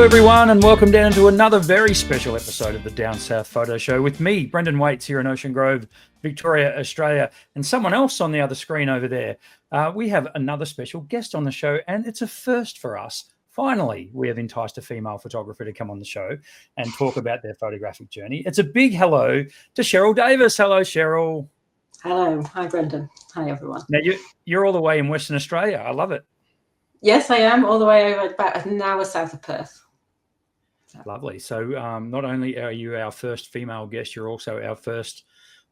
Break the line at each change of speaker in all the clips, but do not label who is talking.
Hello everyone and welcome down to another very special episode of the Down South Photo Show with me, Brendan Waits, here in Ocean Grove, Victoria, Australia, and someone else on the other screen over there. We have another special guest on the show, and it's a first for us. Finally, we have enticed a female photographer to come on the show and talk about their photographic journey. It's a big hello to Cheryl Davis. Hello, Cheryl.
Hello. Hi, Brendan. Hi, everyone.
Now, you're all the way in Western Australia. I love it.
Yes, I am, all the way over about an hour south of Perth.
Lovely. So not only are you our first female guest, you're also our first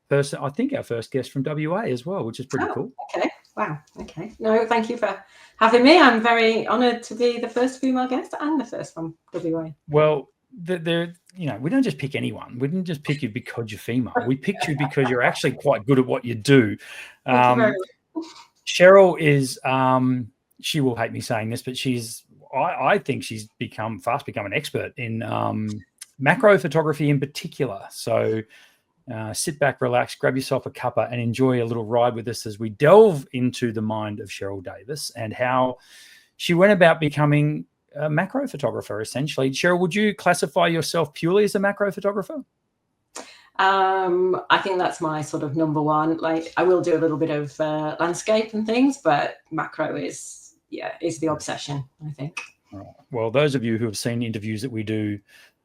person, I think our first guest from WA as well, which is pretty cool.
Okay. Wow. Okay. No, thank you for having me. I'm very honoured to be the first female guest and the first from WA.
Well, we don't just pick anyone. We didn't just pick you because you're female. We picked you because you're actually quite good at what you do.
Thank you very much.
Cheryl is, she will hate me saying this, but I think she's fast become an expert in macro photography in particular. So sit back, relax, grab yourself a cuppa and enjoy a little ride with us as we delve into the mind of Cheryl Davis and how she went about becoming a macro photographer, essentially. Cheryl, would you classify yourself purely as a macro photographer?
I think that's my sort of number one. Like, I will do a little bit of landscape and things, but macro is the obsession, I think.
Well, those of you who have seen interviews that we do,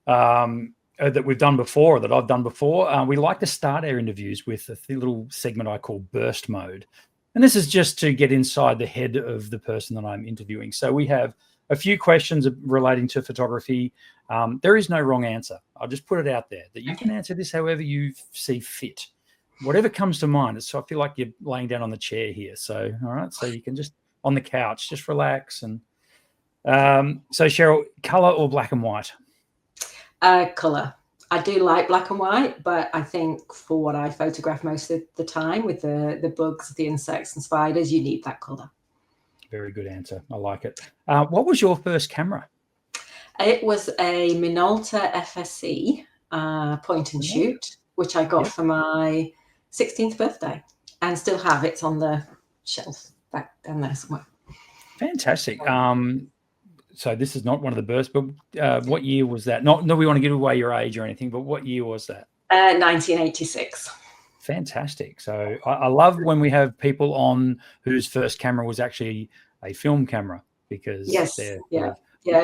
that we've done before, that I've done before, we like to start our interviews with a little segment I call burst mode. And this is just to get inside the head of the person that I'm interviewing. So we have a few questions relating to photography. There is no wrong answer. I'll just put it out there that you can answer this however you see fit. Whatever comes to mind. So I feel like you're laying down on the chair here. So, all right. So you can just, on the couch, just relax. And so Cheryl, color or black and white?
Color. I do like black and white, but I think for what I photograph most of the time with the bugs, the insects and spiders, you need that color.
Very good answer. I like it. What was your first camera?
It was a Minolta FSC point and shoot, which I got for my 16th birthday and still have. It's on the shelf back down there somewhere.
Fantastic. So this is not one of the bursts, but what year was that? Not we want to give away your age or anything, but what year was that?
1986.
Fantastic. So I love when we have people on whose first camera was actually a film camera, because they're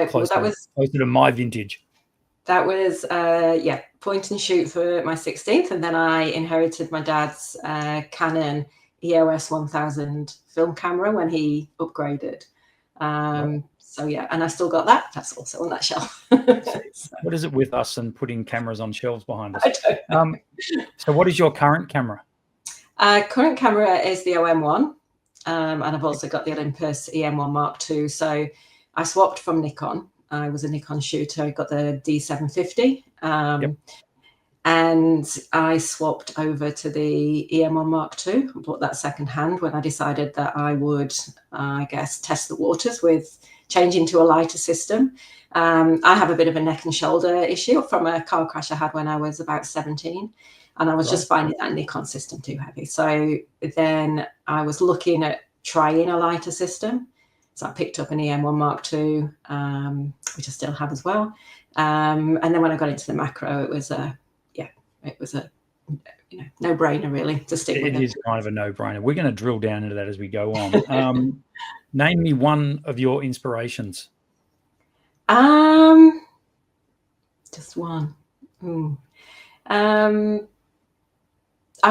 closer to my vintage.
That was point and shoot for my 16th, and then I inherited my dad's Canon EOS 1000 film camera when he upgraded. So and I still got that. That's also on that shelf.
What is it with us and putting cameras on shelves behind us? I don't know. So what is your current camera?
Current camera is the OM1, and I've also got the Olympus EM1 Mark II. So I swapped from Nikon. I was a Nikon shooter. I got the D750. And I swapped over to the EM1 Mark II. I bought that secondhand when I decided that I would, test the waters with changing to a lighter system. I have a bit of a neck and shoulder issue from a car crash I had when I was about 17. And I was just finding that Nikon system too heavy. So then I was looking at trying a lighter system. So I picked up an EM1 Mark II, which I still have as well. And then when I got into the macro, it was a no-brainer really to stick with it.
It is kind of a no-brainer. We're going to drill down into that as we go on. Name me one of your inspirations.
Just one. I'm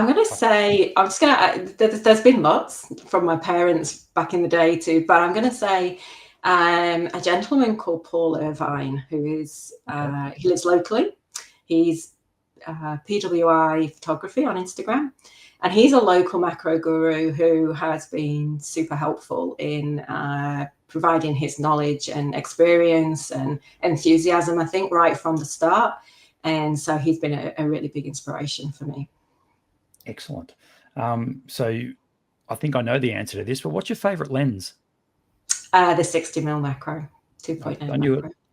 going to say, there's been lots from my parents back in the day too, but I'm going to say a gentleman called Paul Irvine, who is, he lives locally. He's PWI photography on Instagram, and he's a local macro guru who has been super helpful in providing his knowledge and experience and enthusiasm, I think, right from the start. And so he's been a really big inspiration for me.
Excellent. So I think I know the answer to this, but what's your favorite lens?
The 60mm macro, 2.9.
I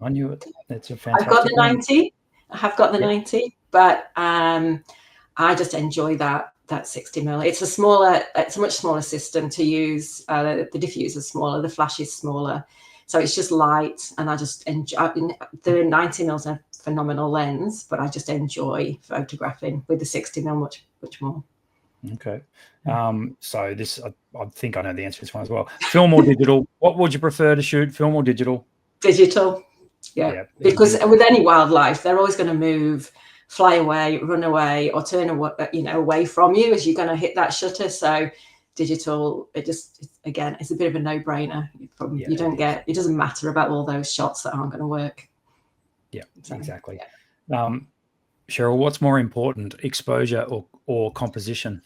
knew it. That's a fantastic.
I've got the 90. I have got the 90, but I just enjoy that 60mm. It's a much smaller system to use. The diffuser is smaller, the flash is smaller. So it's just light, and I just enjoy. The 90mm a phenomenal lens, but I just enjoy photographing with the 60mm much more.
Okay. So this, I think I know the answer to this one as well. Film or digital? What would you prefer to shoot, film or digital?
Digital. Yeah. Because with any wildlife, they're always going to move, fly away, run away, or turn away, away from you as you're going to hit that shutter. So digital, again, it's a bit of a no-brainer. It doesn't matter about all those shots that aren't going to work.
Yeah, exactly. Yeah. Cheryl, what's more important, exposure or composition?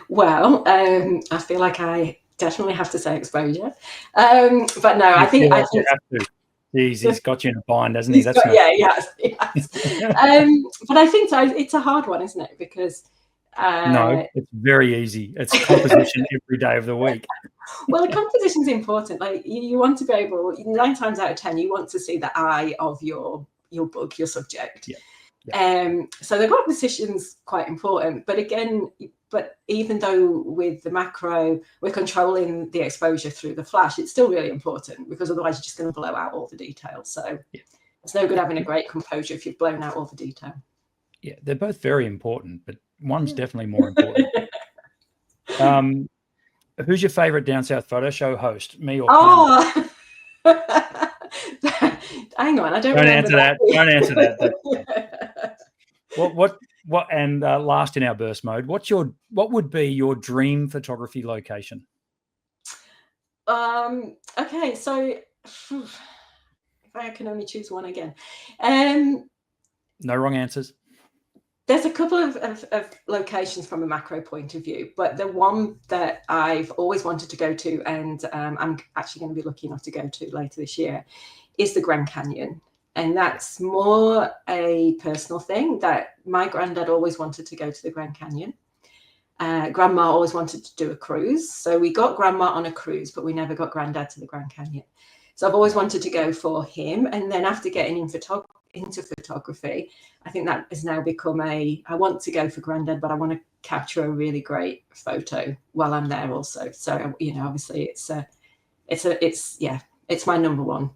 Well, I feel like I definitely have to say exposure, but no, I think
you have to. He's got you in a bind, hasn't he?
That's he has. But I think it's a hard one, isn't it? Because
no, it's very easy. It's composition every day of the week.
Well, the composition is important. Like you want to be able, 9 times out of 10, you want to see the eye of your book, your subject.
Yeah.
So the composition's quite important. But again, even though with the macro, we're controlling the exposure through the flash, it's still really important, because otherwise you're just going to blow out all the details. So it's no good having a great composure if you've blown out all the detail.
Yeah, they're both very important, but one's definitely more important. Who's your favorite Down South Photo Show host, me or Cam?
Hang on, I don't
answer that. Don't answer that. What? And last in our burst mode, what would be your dream photography location?
Okay, so if I can only choose one again,
no wrong answers.
There's a couple of locations from a macro point of view, but the one that I've always wanted to go to, and I'm actually going to be lucky enough to go to later this year, is the Grand Canyon. And that's more a personal thing, that my granddad always wanted to go to the Grand Canyon. Grandma always wanted to do a cruise. So we got Grandma on a cruise, but we never got Granddad to the Grand Canyon. So I've always wanted to go for him. And then after getting into photography, I think that has now become I want to go for Granddad, but I want to capture a really great photo while I'm there also. So, obviously it's my number one.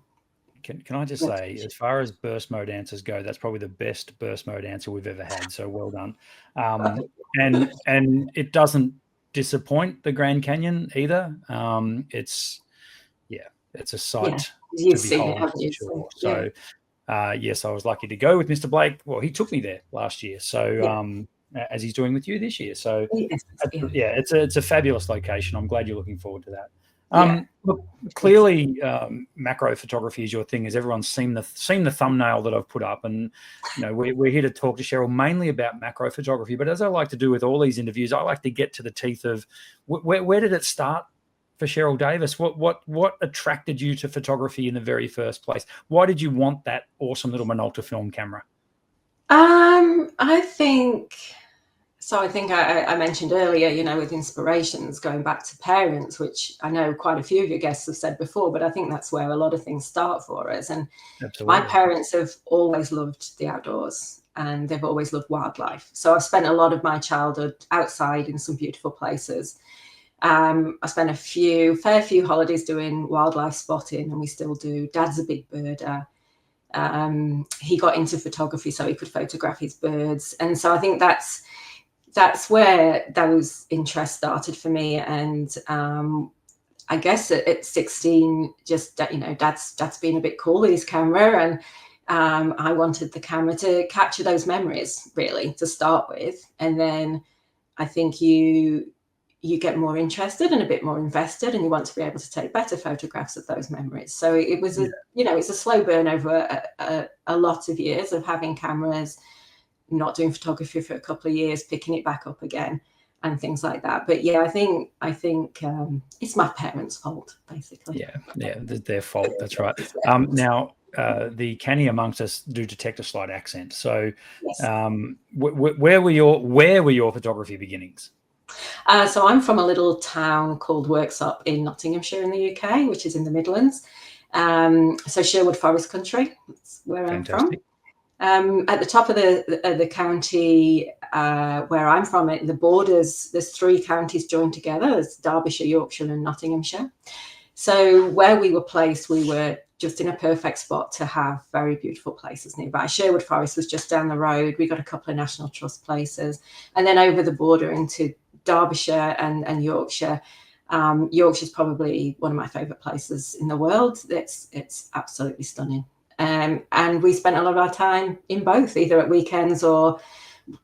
Can I just say, as far as burst mode answers go, that's probably the best burst mode answer we've ever had. So well done. And it doesn't disappoint, the Grand Canyon either. It's a sight to behold. Sure. So yes, I was lucky to go with Mr. Blake. Well, he took me there last year. So as he's doing with you this year. So it's a fabulous location. I'm glad you're looking forward to that. Look, clearly, macro photography is your thing, as everyone's seen the thumbnail that I've put up, and we're here to talk to Cheryl mainly about macro photography. But as I like to do with all these interviews, I like to get to the teeth of where did it start for Cheryl Davis? What attracted you to photography in the very first place? Why did you want that awesome little Minolta film camera?
I think I mentioned earlier, with inspirations going back to parents, which I know quite a few of your guests have said before, but I think that's where a lot of things start for us. And my parents have always loved the outdoors, and they've always loved wildlife. So I've spent a lot of my childhood outside in some beautiful places. I spent a fair few holidays doing wildlife spotting, and we still do. Dad's a big birder. He got into photography so he could photograph his birds. And so I think that's where those interests started for me. And I guess at 16, just dad's been a bit cool with his camera, and I wanted the camera to capture those memories, really, to start with. And then I think you get more interested and a bit more invested, and you want to be able to take better photographs of those memories. So it was it's a slow burn over a lot of years of having cameras, not doing photography for a couple of years, picking it back up again, and things like that. But I think it's my parents' fault, basically.
Yeah, their fault. That's right. Now, the canny amongst us do detect a slight accent. So, where were your photography beginnings?
So I'm from a little town called Worksop in Nottinghamshire in the UK, which is in the Midlands. So Sherwood Forest Country, that's where Fantastic. I'm from. At the top of the county where I'm from, the borders, there's 3 counties joined together. There's Derbyshire, Yorkshire and Nottinghamshire. So where we were placed, we were just in a perfect spot to have very beautiful places nearby. Sherwood Forest was just down the road. We got a couple of National Trust places, and then over the border into Derbyshire and Yorkshire. Yorkshire's probably one of my favourite places in the world. It's absolutely stunning. And we spent a lot of our time in both, either at weekends or,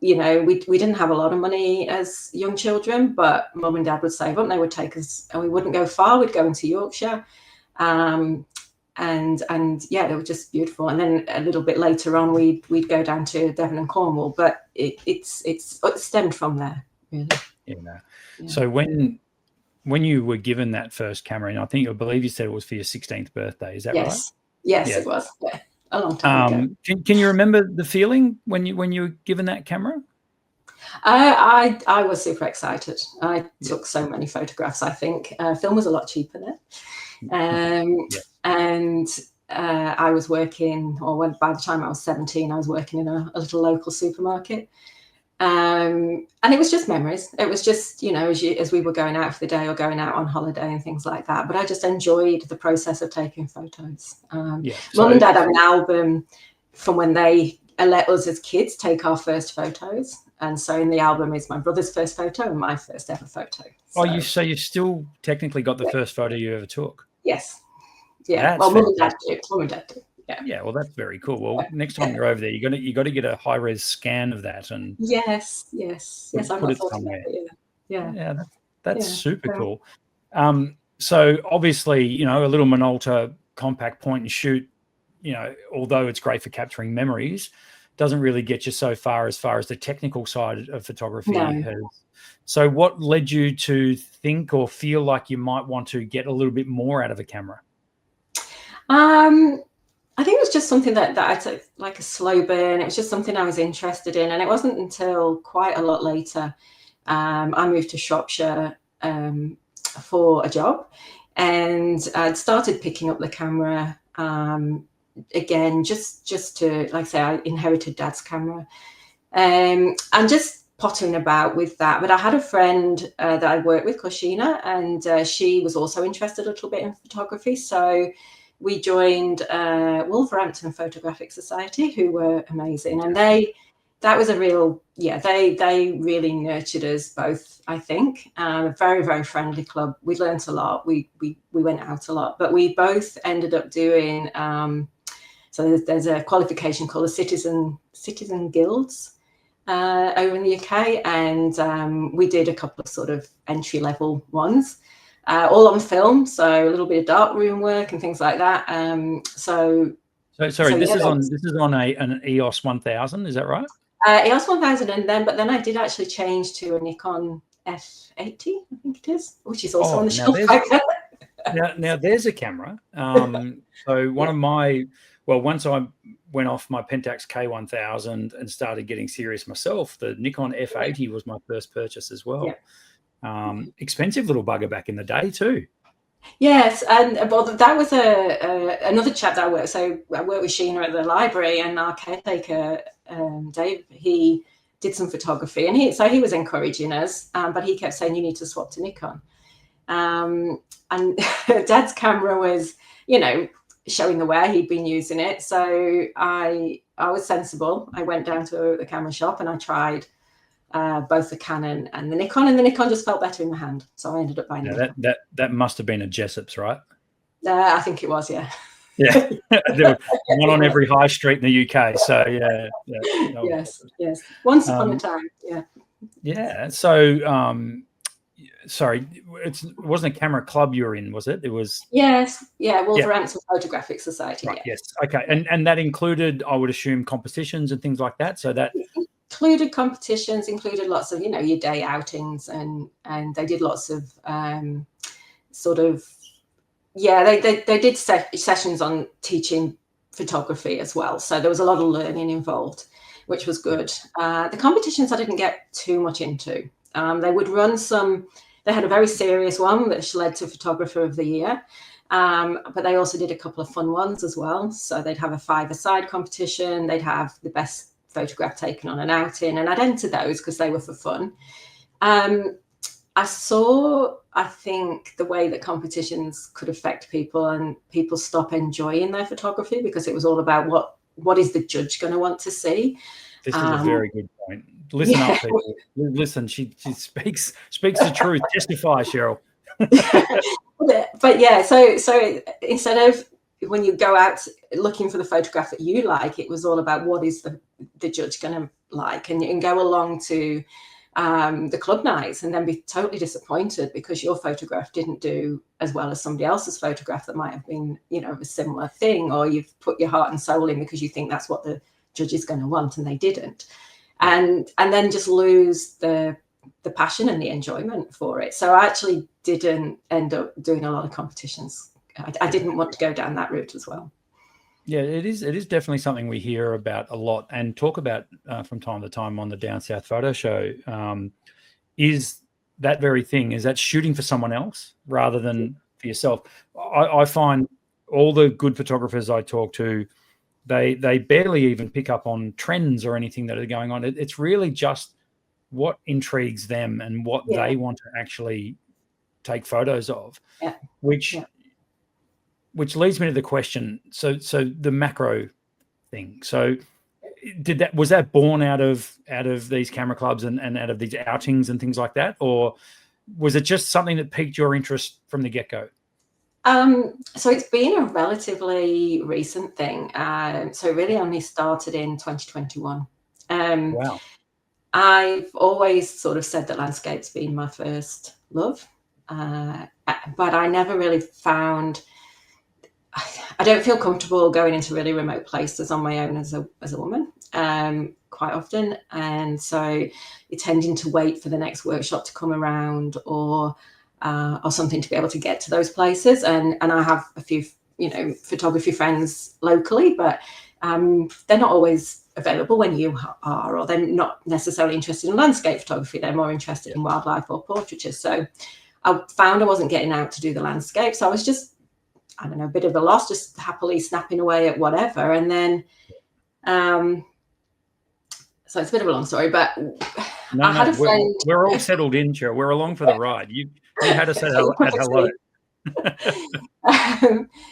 we didn't have a lot of money as young children, but mum and dad would save up and they would take us, and we wouldn't go far. We'd go into Yorkshire. And yeah, they were just beautiful. And then a little bit later on, we'd go down to Devon and Cornwall, but it stemmed from there, really.
Yeah. So when you were given that first camera, and I believe you said it was for your 16th birthday, is that right?
Yes, it was. Yeah, a long time ago.
Can you remember the feeling when you were given that camera?
I was super excited. I took so many photographs. I think film was a lot cheaper then, and I was working, by the time I was 17, I was working in a little local supermarket. And it was just memories. It was just, as we were going out for the day or going out on holiday and things like that. But I just enjoyed the process of taking photos. Mum and Dad have an album from when they let us as kids take our first photos. And so in the album is my brother's first photo and my first ever photo.
So you still technically got the first photo you ever took?
Yes. Yeah. Well, Mum and Dad did. Yeah.
Well, that's very cool. Well, next time you're over there, you got to get a high res scan of that and
yes.
Put it somewhere.
Yeah.
That's super cool. So obviously, a little Minolta compact point and shoot, although it's great for capturing memories, doesn't really get you so far as the technical side of photography has. So what led you to think or feel like you might want to get a little bit more out of a camera?
I think it was just something that I took like a slow burn. It was just something I was interested in. And it wasn't until quite a lot later, I moved to Shropshire for a job, and I'd started picking up the camera again, just to, like I say, I inherited Dad's camera, and just pottering about with that. But I had a friend that I worked with called Sheena, and she was also interested a little bit in photography. So we joined Wolverhampton Photographic Society, who were amazing. And that was a real, they really nurtured us both, I think. A very, very friendly club. We learnt a lot. We went out a lot, but we both ended up doing, so there's a qualification called the Citizen Guilds over in the UK. And we did a couple of sort of entry-level ones. All on film, so a little bit of darkroom work and things like that. Sorry, this is on an EOS 1000, is that right? EOS 1000, but then I did actually change to a Nikon F80, I think it is, which is also on the shelf.
Now there's a camera. So once I went off my Pentax K1000 and started getting serious myself, the Nikon F80 was my first purchase as well. Expensive little bugger back in the day too.
Yes, and that was another chap that I worked. So I worked with Sheena at the library, and our caretaker, Dave, he did some photography, and he was encouraging us, but he kept saying you need to swap to Nikon. And Dad's camera was, showing the way he'd been using it. So I was sensible. I went down to the camera shop and I tried both the Canon and the Nikon, and the Nikon just felt better in the hand, so I ended up buying
that must have been a Jessop's, right?
I think it was, yeah.
There was one on every high street in the UK, so
yes, once upon a time.
So sorry, it wasn't a camera club you were in, was it? It was
Wolverhampton Photographic Society.
Right, yes, okay. And that included, I would assume, competitions and things like that, so that
included competitions, included lots of, your day outings, and they did lots of they did sessions on teaching photography as well. So there was a lot of learning involved, which was good. The competitions I didn't get too much into. They would run they had a very serious one which led to Photographer of the Year. But they also did a couple of fun ones as well. So they'd have a five-a-side competition. They'd have the best photograph taken on an outing, and I'd enter those because they were for fun. I I think, the way that competitions could affect people, and people stop enjoying their photography because it was all about what is the judge going to want to see.
This is a very good point. Listen up, people. Listen, she speaks the truth. Testify, Cheryl.
But yeah, so instead of, when you go out looking for the photograph that you like, it was all about what is the judge going to like, and you can go along to the club nights and then be totally disappointed because your photograph didn't do as well as somebody else's photograph that might have been, a similar thing, or you've put your heart and soul in because you think that's what the judge is going to want and they didn't, and then just lose the passion and the enjoyment for it. So I actually didn't end up doing a lot of competitions. I didn't want to go down that route as well.
Yeah, it is definitely something we hear about a lot and talk about from time to time on the Down South Photo Show, is that very thing, is that shooting for someone else rather than for yourself. I find all the good photographers I talk to, they barely even pick up on trends or anything that are going on. It's really just what intrigues them and what they want to actually take photos of, which leads me to the question. So the macro thing. So was that born out of these camera clubs and out of these outings and things like that, or was it just something that piqued your interest from the get-go?
So it's been a relatively recent thing. So it really only started in 2021.
Wow.
I've always sort of said that landscape's been my first love, but I never really found, I don't feel comfortable going into really remote places on my own as a woman, quite often. And so you're tending to wait for the next workshop to come around or something to be able to get to those places. And I have a few, photography friends locally, but they're not always available when you are, or they're not necessarily interested in landscape photography. They're more interested in wildlife or portraiture. So I found I wasn't getting out to do the landscape. So I was just, I don't know, a bit of a loss, just happily snapping away at whatever. And then, so it's a bit of a long story, but I had a friend.
We're all settled in, Cheryl. We're along for the ride. You had us at hello.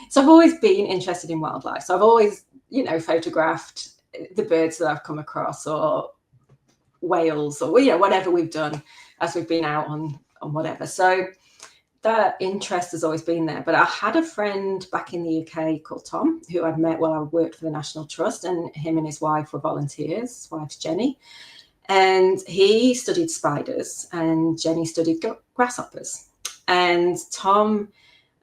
So I've always been interested in wildlife. So I've always, photographed the birds that I've come across, or whales, or whatever we've done as we've been out on whatever. So that interest has always been there. But I had a friend back in the UK called Tom, who I'd met while I worked for the National Trust, and him and his wife were volunteers. His wife's Jenny, and he studied spiders and Jenny studied grasshoppers. And Tom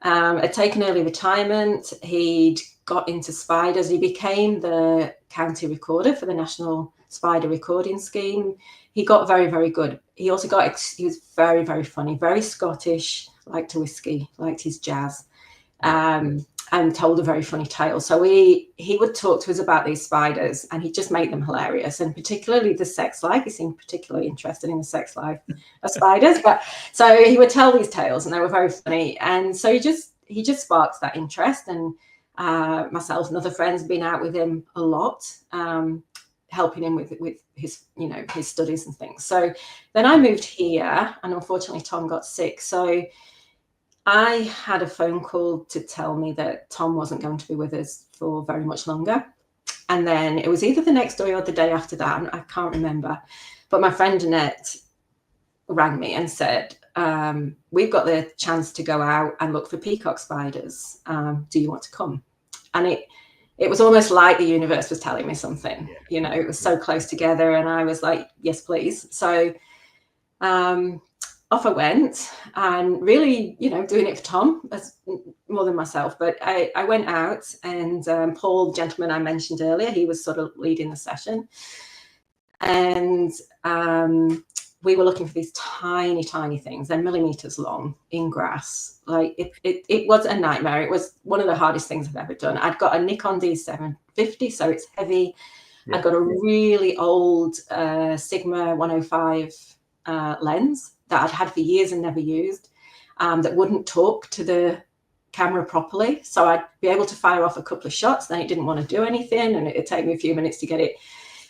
had taken early retirement. He'd got into spiders. He became the county recorder for the National Spider Recording Scheme. He got very, very good. He also he was very, very funny, very Scottish, liked a whiskey, liked his jazz, and told a very funny tale. So he would talk to us about these spiders, and he'd just make them hilarious, and particularly the sex life. He seemed particularly interested in the sex life of spiders. But so he would tell these tales, and they were very funny. And so he just sparked that interest. And myself and other friends have been out with him a lot, helping him with his his studies and things. So then I moved here, and unfortunately Tom got sick. So I had a phone call to tell me that Tom wasn't going to be with us for very much longer. And then it was either the next day or the day after that, I can't remember. But my friend Annette rang me and said, we've got the chance to go out and look for peacock spiders. Do you want to come? And it was almost like the universe was telling me something. It was so close together, and I was like, yes, please. So off I went, and really, doing it for Tom as more than myself. But I went out, and Paul, the gentleman I mentioned earlier, he was sort of leading the session. And we were looking for these tiny, tiny things. They're millimeters long in grass. Like it was a nightmare. It was one of the hardest things I've ever done. I'd got a Nikon D750, so it's heavy. I'd got a really old Sigma 105 lens that I'd had for years and never used, that wouldn't talk to the camera properly. So I'd be able to fire off a couple of shots, then it didn't want to do anything, and it'd take me a few minutes to get it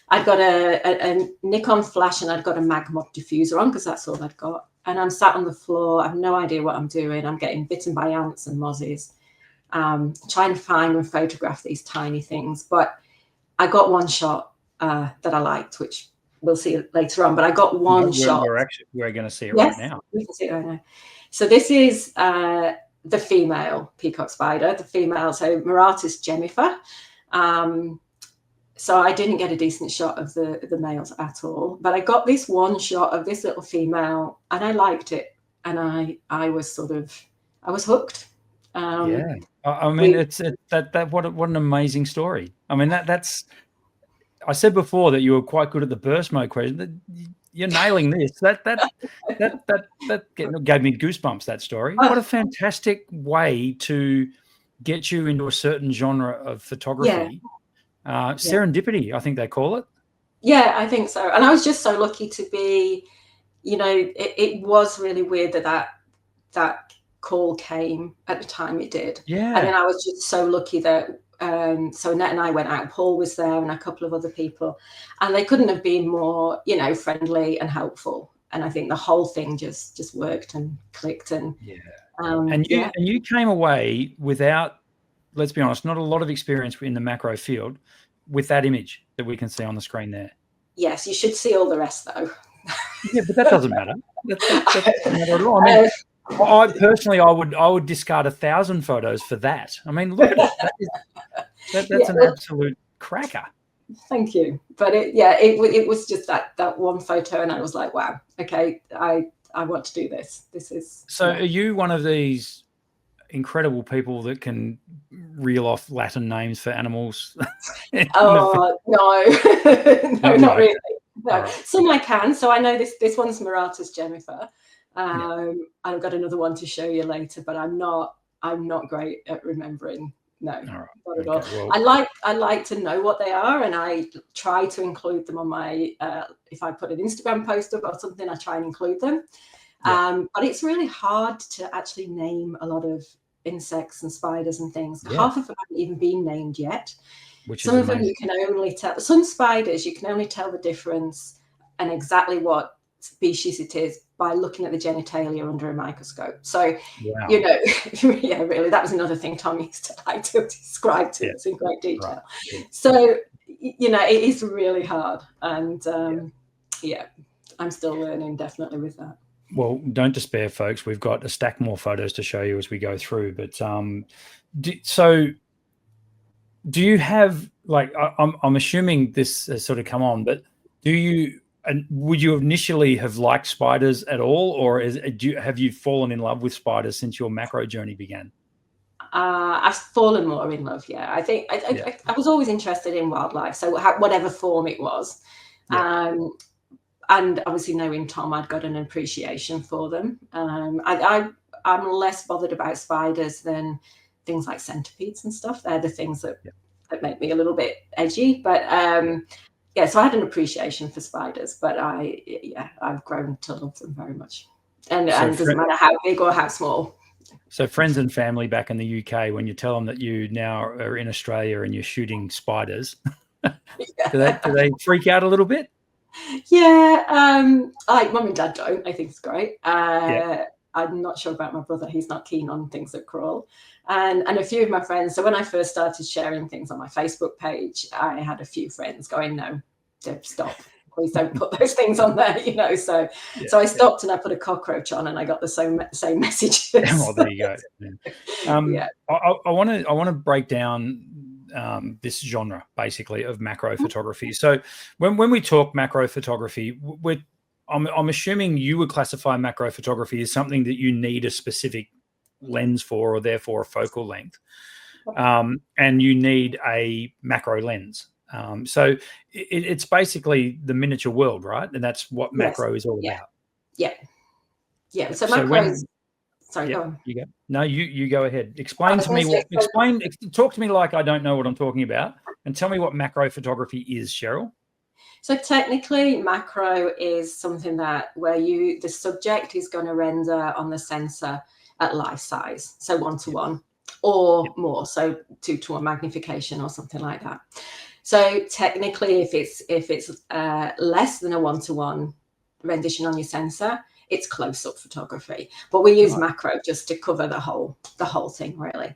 I'd got a Nikon flash and I'd got a Magmod diffuser on because that's all I'd got. And I'm sat on the floor. I have no idea what I'm doing. I'm getting bitten by ants and mozzies, trying to find and photograph these tiny things. But I got one shot that I liked, which we'll see later on. But I got one shot.
We're going to see it right now.
We can see it right now. So this is the female peacock spider, the female. So Muratus gemifer. So I didn't get a decent shot of the males at all, but I got this one shot of this little female and I liked it. And I was hooked.
Yeah. I mean, what an amazing story. I mean, I said before that you were quite good at the burst mode question. You're nailing this. That gave me goosebumps, that story. What a fantastic way to get you into a certain genre of photography. Serendipity, I think they call it.
Yeah, I think so. And I was just so lucky to be, it was really weird that call came at the time it did.
Yeah.
And then I was just so lucky that so Annette and I went out, Paul was there and a couple of other people, and they couldn't have been more, friendly and helpful. And I think the whole thing just worked and clicked. And
and you came away without, let's be honest, not a lot of experience in the macro field with that image that we can see on the screen there.
Yes, you should see all the rest though.
Yeah, but that doesn't matter. That doesn't matter at all. I mean, I personally, I would discard 1,000 photos for that. I mean, look at it. That's an absolute cracker.
Thank you. But it was just that one photo, and I was like, wow, okay, I want to do this. This is.
So, are you one of these incredible people that can reel off Latin names for animals?
Oh no, no, not really. No,
right.
Some I can. So I know this one's Muratus gemifer. I've got another one to show you later, but I'm not great at remembering. No,
not
at all. Well, I like to know what they are, and I try to include them on my if I put an Instagram post up or something, I try and include them. But it's really hard to actually name a lot of insects and spiders and things. Half of them haven't even been named yet. Some of them you can only tell. Some spiders you can only tell the difference and exactly what species it is by looking at the genitalia under a microscope. So, really, that was another thing Tom used to like to describe to us in great detail. Right. So, it is really hard. And I'm still learning definitely with that.
Well, don't despair, folks. We've got a stack more photos to show you as we go through. But do you have, like, I'm assuming this has sort of come on, but would you initially have liked spiders at all, or have you fallen in love with spiders since your macro journey began?
I've fallen more in love. Yeah, I think I was always interested in wildlife, so whatever form it was, and obviously knowing Tom, I'd got an appreciation for them. I'm less bothered about spiders than things like centipedes and stuff. They're the things that make me a little bit edgy, but. So I had an appreciation for spiders, but I've grown to love them very much. And it doesn't matter how big or how small.
So friends and family back in the UK, when you tell them that you now are in Australia and you're shooting spiders, do they freak out a little bit?
Yeah, like mum and dad don't. I think it's great. I'm not sure about my brother. He's not keen on things that crawl. And a few of my friends. So when I first started sharing things on my Facebook page, I had a few friends going, no, stop. Please don't put those things on there, So I stopped and I put a cockroach on and I got the same messages.
Oh, there you go. I want to break down this genre, basically, of macro photography. So when we talk macro photography, I'm assuming you would classify macro photography as something that you need a specific lens for, or therefore a focal length, and you need a macro lens. So it's basically the miniature world, right? And that's what macro is all about.
Yeah. So macro is. Sorry, go on.
You go. No, you go ahead. Explain to me talk to me like I don't know what I'm talking about, and tell me what macro photography is, Cheryl.
So technically, macro is something where the subject is going to render on the sensor at life size, so 1:1 or more, so 2:1 magnification or something like that. So technically, if it's less than a 1-to-1 rendition on your sensor, it's close-up photography. But we use macro just to cover the whole thing, really.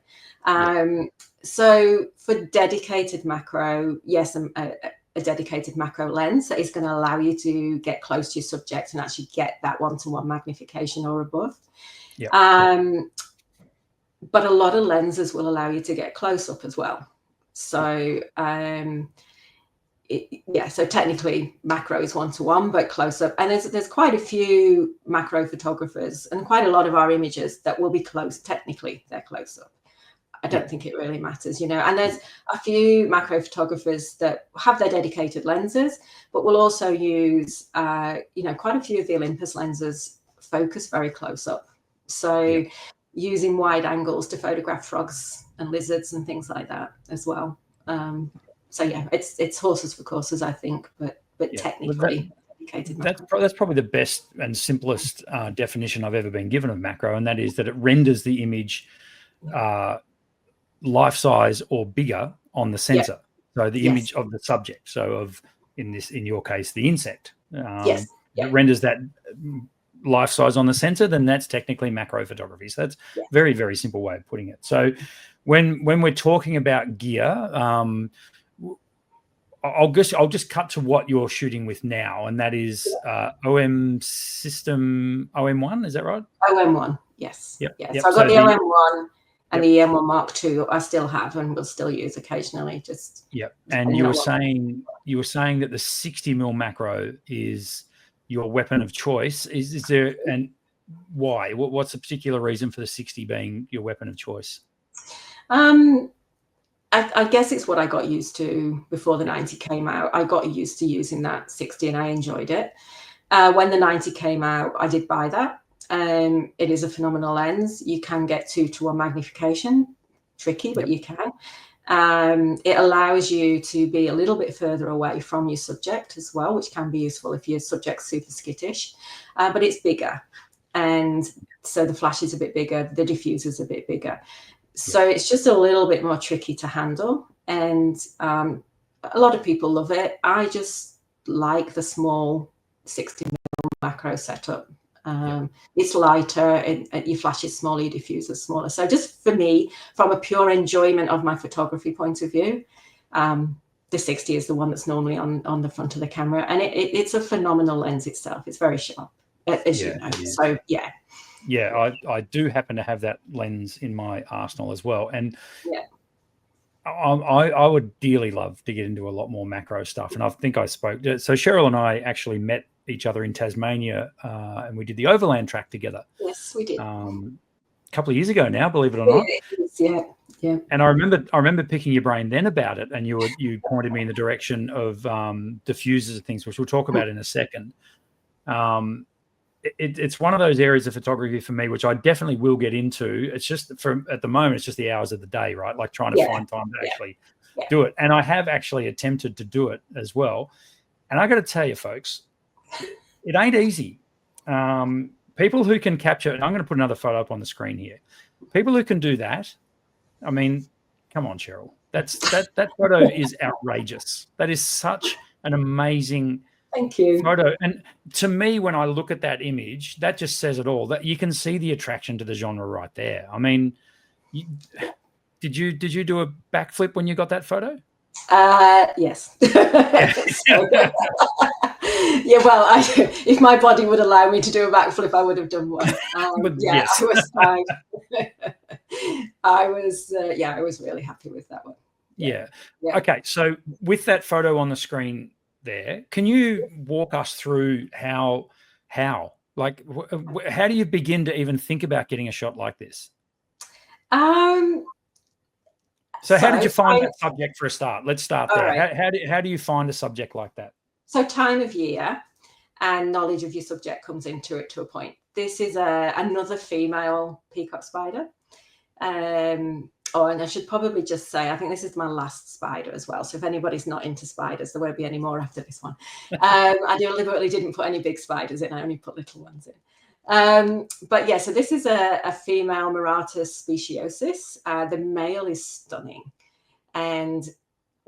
So for dedicated macro, yes, a dedicated macro lens that is going to allow you to get close to your subject and actually get that 1-to-1 magnification or above. But a lot of lenses will allow you to get close up as well. So so technically macro is 1-to-1, but close up. And there's quite a few macro photographers and quite a lot of our images that will be close. Technically, they're close up. I don't think it really matters, and there's a few macro photographers that have their dedicated lenses, but will also use, quite a few of the Olympus lenses focus very close up. So using wide angles to photograph frogs and lizards and things like that as well. It's horses for courses, I think, but technically dedicated macro.
That's probably the best and simplest definition I've ever been given of macro, and that is that it renders the image life size or bigger on the sensor. So the image of the subject. So in your case, the insect. It renders that life size on the sensor, then that's technically macro photography. So that's very, very simple way of putting it. So when we're talking about gear, I'll just cut to what you're shooting with now, and that is OM system OM1. Is that right?
OM1, yes.
Yep.
So I've got the OM1 and the EM1 Mark II. I still have and will still use occasionally.
And you were saying that the 60mm macro is your weapon of choice. Is there, and why? What's the particular reason for the 60 being your weapon of choice?
I guess it's what I got used to before the 90 came out. I got used to using that 60 and I enjoyed it. When the 90 came out, I did buy that. It is a phenomenal lens. You can get 2-to-1 magnification. Tricky, but you can. It allows you to be a little bit further away from your subject as well, which can be useful if your subject's super skittish. But it's bigger. And so the flash is a bit bigger. The diffuser's a bit bigger. So it's just a little bit more tricky to handle. And a lot of people love it. I just like the small 60mm macro setup. It's lighter and your flash is smaller, your diffuser is smaller. So just for me, from a pure enjoyment of my photography point of view, the 60 is the one that's normally on the front of the camera. And it's a phenomenal lens itself. It's very sharp, as you know. So,
I do happen to have that lens in my arsenal as well. And I would dearly love to get into a lot more macro stuff. And I think I spoke. So Cheryl and I actually met each other in Tasmania, and we did the overland track together.
Yes, we did.
A couple of years ago now, believe it or not.
Yeah.
And I remember picking your brain then about it, and you pointed me in the direction of diffusers and things, which we'll talk about in a second. It's one of those areas of photography for me, which I definitely will get into. It's just at the moment, it's just the hours of the day, right? Like trying to find time to actually do it. And I have actually attempted to do it as well. And I got to tell you, folks, it ain't easy. People who can capture, and I'm going to put another photo up on the screen here. People who can do that, I mean, come on, Cheryl. That photo is outrageous. That is such an amazing photo. And to me, when I look at that image, that just says it all. That you can see the attraction to the genre right there. I mean, did you do a backflip when you got that photo?
Yes. Well, if my body would allow me to do a backflip, I would have done one. I was fine. I was really happy with that one.
Yeah. Okay, so with that photo on the screen there, can you walk us through how like how do you begin to even think about getting a shot like this? So how did you find that subject for a start? Let's start there. Right. How do you find a subject like that?
So time of year and knowledge of your subject comes into it to a point. This is another female peacock spider. And I should probably just say, I think this is my last spider as well. So if anybody's not into spiders, there won't be any more after this one. I deliberately didn't put any big spiders in. I only put little ones in. But yeah, so this is a female Maratus speciosus. The male is stunning. And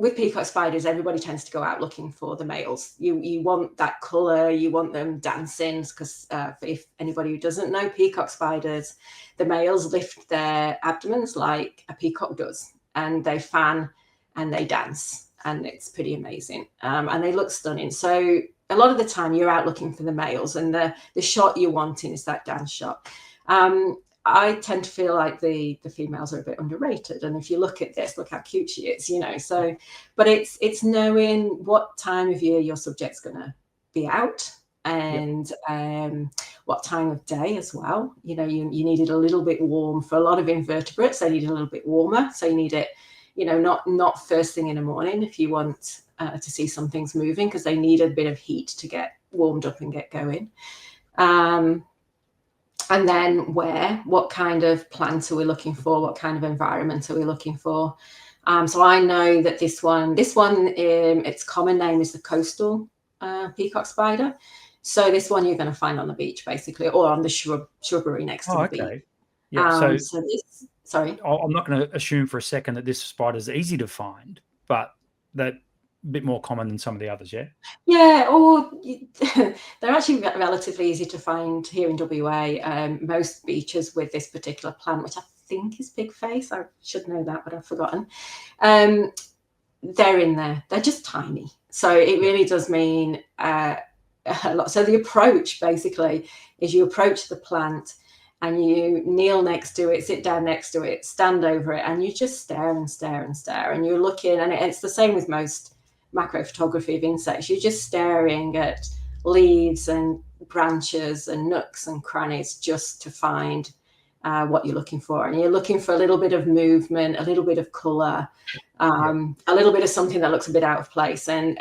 with peacock spiders, everybody tends to go out looking for the males. You want that colour, you want them dancing, because if anybody who doesn't know peacock spiders, the males lift their abdomens like a peacock does, and they fan and they dance, and it's pretty amazing. And they look stunning. So a lot of the time you're out looking for the males, and the shot you're wanting is that dance shot. I tend to feel like the females are a bit underrated. And if you look at this, look how cute she is, you know. So, but it's knowing what time of year your subject's going to be out, and what time of day as well. You know, you need it a little bit warm. For a lot of invertebrates, they need it a little bit warmer. So you need it, you know, not first thing in the morning if you want to see some things moving, because they need a bit of heat to get warmed up and get going. And then what kind of plants are we looking for? What kind of environment are we looking for? So I know that this one, its common name is the coastal peacock spider. So this one you're going to find on the beach, basically, or on the shrubbery next to the beach.
Yeah.
Sorry.
I'm not going to assume for a second that this spider is easy to find, but that a bit more common than some of the others, yeah?
Yeah, or they're actually relatively easy to find here in WA. Most beaches with this particular plant, which I think is pigface, I should know that, but I've forgotten. They're in there. They're just tiny. So it really does mean a lot. So the approach, basically, is you approach the plant and you kneel next to it, sit down next to it, stand over it, and you just stare and stare and stare. And you're looking, and it's the same with most macro photography of insects. You're just staring at leaves and branches and nooks and crannies just to find what you're looking for. And you're looking for a little bit of movement, a little bit of colour, a little bit of something that looks a bit out of place. And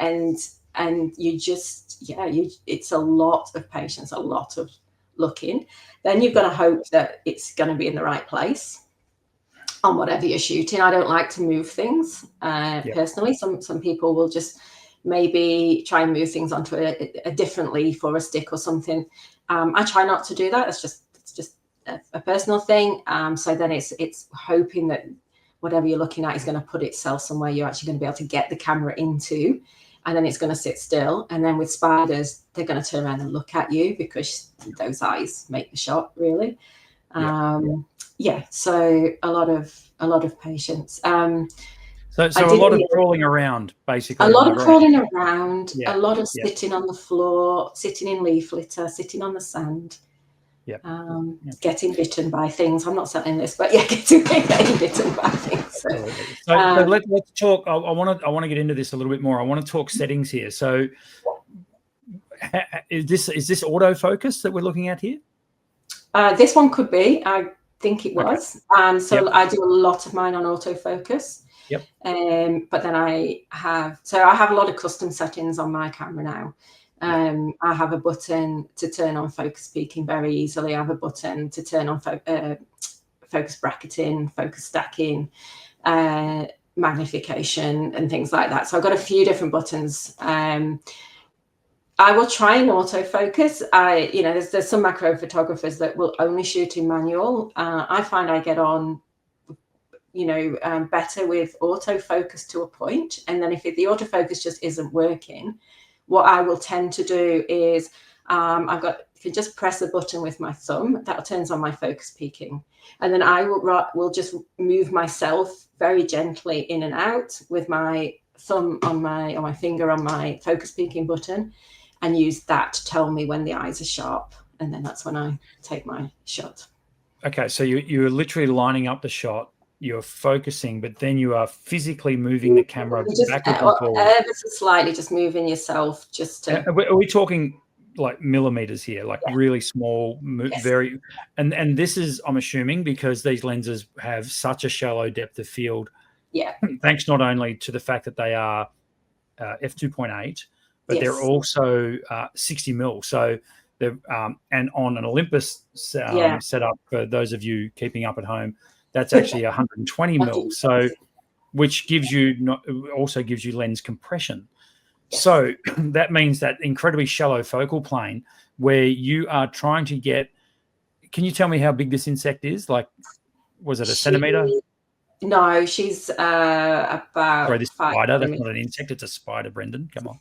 you just, it's a lot of patience, a lot of looking. Then you've got to hope that it's going to be in the right place on whatever you're shooting. I don't like to move things personally. Some people will just maybe try and move things onto a different leaf or a stick or something. I try not to do that. It's just a personal thing. So then it's hoping that whatever you're looking at is going to put itself somewhere you're actually going to be able to get the camera into, and then it's going to sit still. And then with spiders, they're going to turn around and look at you because those eyes make the shot, really. So a lot of patience.
So a lot of crawling around, basically.
A lot of crawling around, a lot of sitting on the floor, sitting in leaf litter, sitting on the sand. Getting bitten by things. I'm not selling this, but getting bitten by things.
So let's talk. I want to get into this a little bit more. I want to talk settings here. So is this autofocus that we're looking at here?
This one could be. I think it was. I do a lot of mine on autofocus. But then I have a lot of custom settings on my camera now. I have a button to turn on focus peaking very easily. I have a button to turn on focus bracketing, focus stacking, magnification, and things like that. So I've got a few different buttons. I will try and autofocus. There's some macro photographers that will only shoot in manual. I find I get on, better with autofocus to a point. And then if the autofocus just isn't working, what I will tend to do is if you just press a button with my thumb, that turns on my focus peaking. And then I will just move myself very gently in and out with my thumb on my finger on my focus peaking button, and use that to tell me when the eyes are sharp. And then that's when I take my shot.
Okay, so you're literally lining up the shot. You're focusing, but then you are physically moving the camera backwards and forward.
Ever so slightly, just moving yourself just to...
Are we talking like millimeters here, like really small, very... And this is, I'm assuming, because these lenses have such a shallow depth of field, thanks not only to the fact that they are f2.8, but they're also 60 mil. So they're, and on an Olympus setup, for those of you keeping up at home, that's actually 120 mil. So, which also gives you lens compression. Yes. So that means that incredibly shallow focal plane where you are trying to get. Can you tell me how big this insect is? Like, was it a centimeter?
No, she's
Sorry,
about
this
5
spider, that's
millimeters.
not an insect, it's a spider, Brendan. Come on.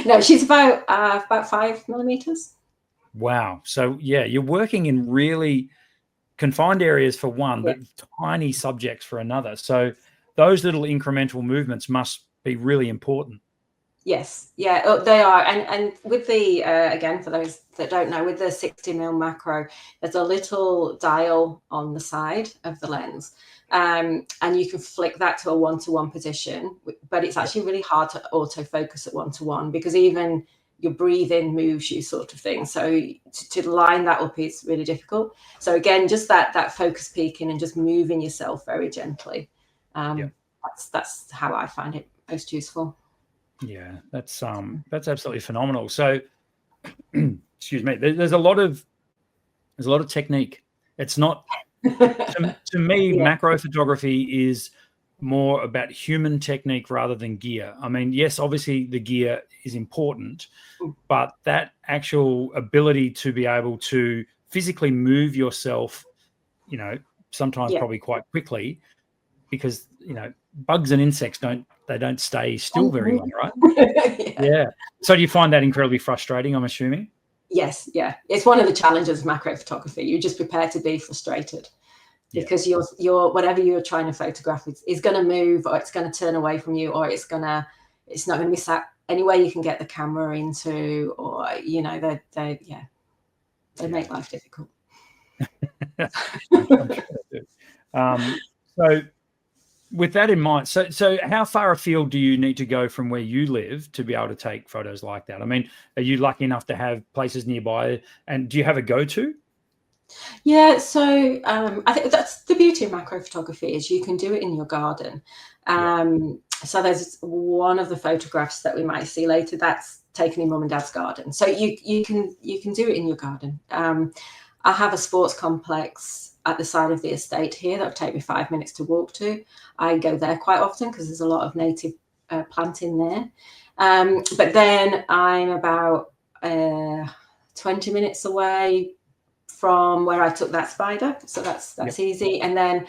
No, she's about 5 millimeters.
Wow. So yeah, you're working in really confined areas for one,
Yeah.
but tiny subjects for another. So those little incremental movements must be really important.
Yes, yeah, they are. And with the again, for those that don't know, with the 60mm macro, there's a little dial on the side of the lens, and you can flick that to a 1:1 position. But it's actually really hard to autofocus at 1:1 because even your breathing moves you, sort of thing. So to line that up is really difficult. So again, just that focus peaking and just moving yourself very gently. That's how I find it most useful.
Yeah, that's absolutely phenomenal. So, excuse me. There's a lot of technique. It's not to me.
Yeah.
Macro photography is more about human technique rather than gear. I mean, yes, obviously the gear is important, but that actual ability to be able to physically move yourself, sometimes probably quite quickly, because bugs and insects don't stay still very long, right? Yeah. So do you find that incredibly frustrating, I'm assuming?
Yes, yeah. It's one of the challenges of macro photography. You're just prepared to be frustrated because your whatever you're trying to photograph is going to move, or it's going to turn away from you, or it's not going to be sat anywhere you can get the camera into, or they make life difficult.
I'm sure they do. So with that in mind, so how far afield do you need to go from where you live to be able to take photos like that? I mean, are you lucky enough to have places nearby, and do you have a go-to?
Yeah, so I think that's the beauty of macro photography, is you can do it in your garden. So there's one of the photographs that we might see later that's taken in mum and dad's garden. So you can do it in your garden. I have a sports complex at the side of the estate here that would take me 5 minutes to walk to. I go there quite often because there's a lot of native planting there. But then I'm about 20 minutes away from where I took that spider. So that's easy. And then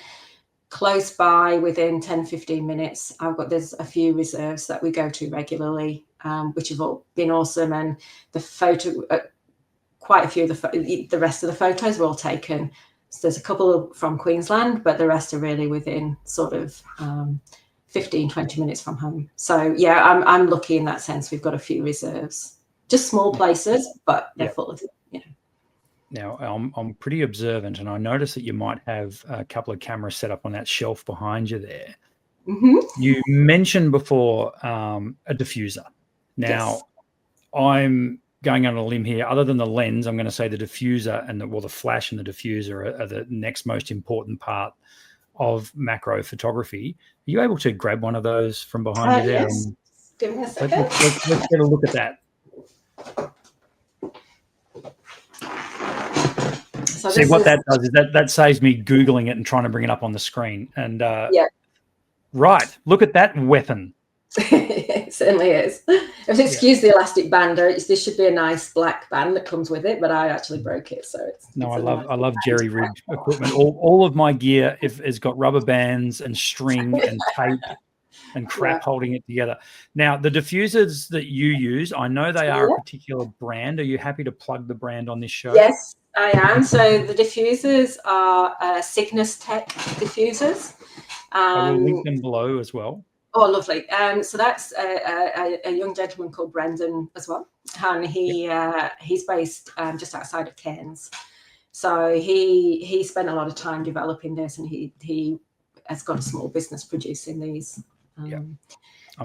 close by, within 10-15 minutes, there's a few reserves that we go to regularly, which have all been awesome. And the photo, quite a few of the rest of the photos were all taken. So there's a couple from Queensland, but the rest are really within sort of 15-20 minutes from home. So yeah, I'm lucky in that sense. We've got a few reserves, just small places, but they're full of
Now, I'm pretty observant, and I noticed that you might have a couple of cameras set up on that shelf behind you there.
Mm-hmm.
You mentioned before a diffuser. Now, I'm going on a limb here. Other than the lens, I'm going to say the diffuser and the flash and the diffuser are the next most important part of macro photography. Are you able to grab one of those from behind you there?
Yes. Give me a second.
Let's get a look at that. So see what that does is that saves me Googling it and trying to bring it up on the screen. And right, look at that weapon.
It certainly is. Excuse the elastic band. This should be a nice black band that comes with it, but I actually broke it, so
I love jerry rig equipment. All of my gear has got rubber bands and string and tape and crap holding it together. Now, the diffusers that you use, I know they are a particular brand. Are you happy to plug the brand on this show?
Yes, I am. So the diffusers are Cygnus Tech diffusers.
I will link them below as well.
Oh, lovely. So that's a young gentleman called Brendan as well. And he's based just outside of Cairns. So he spent a lot of time developing this, and he has got a small business producing these.
I'm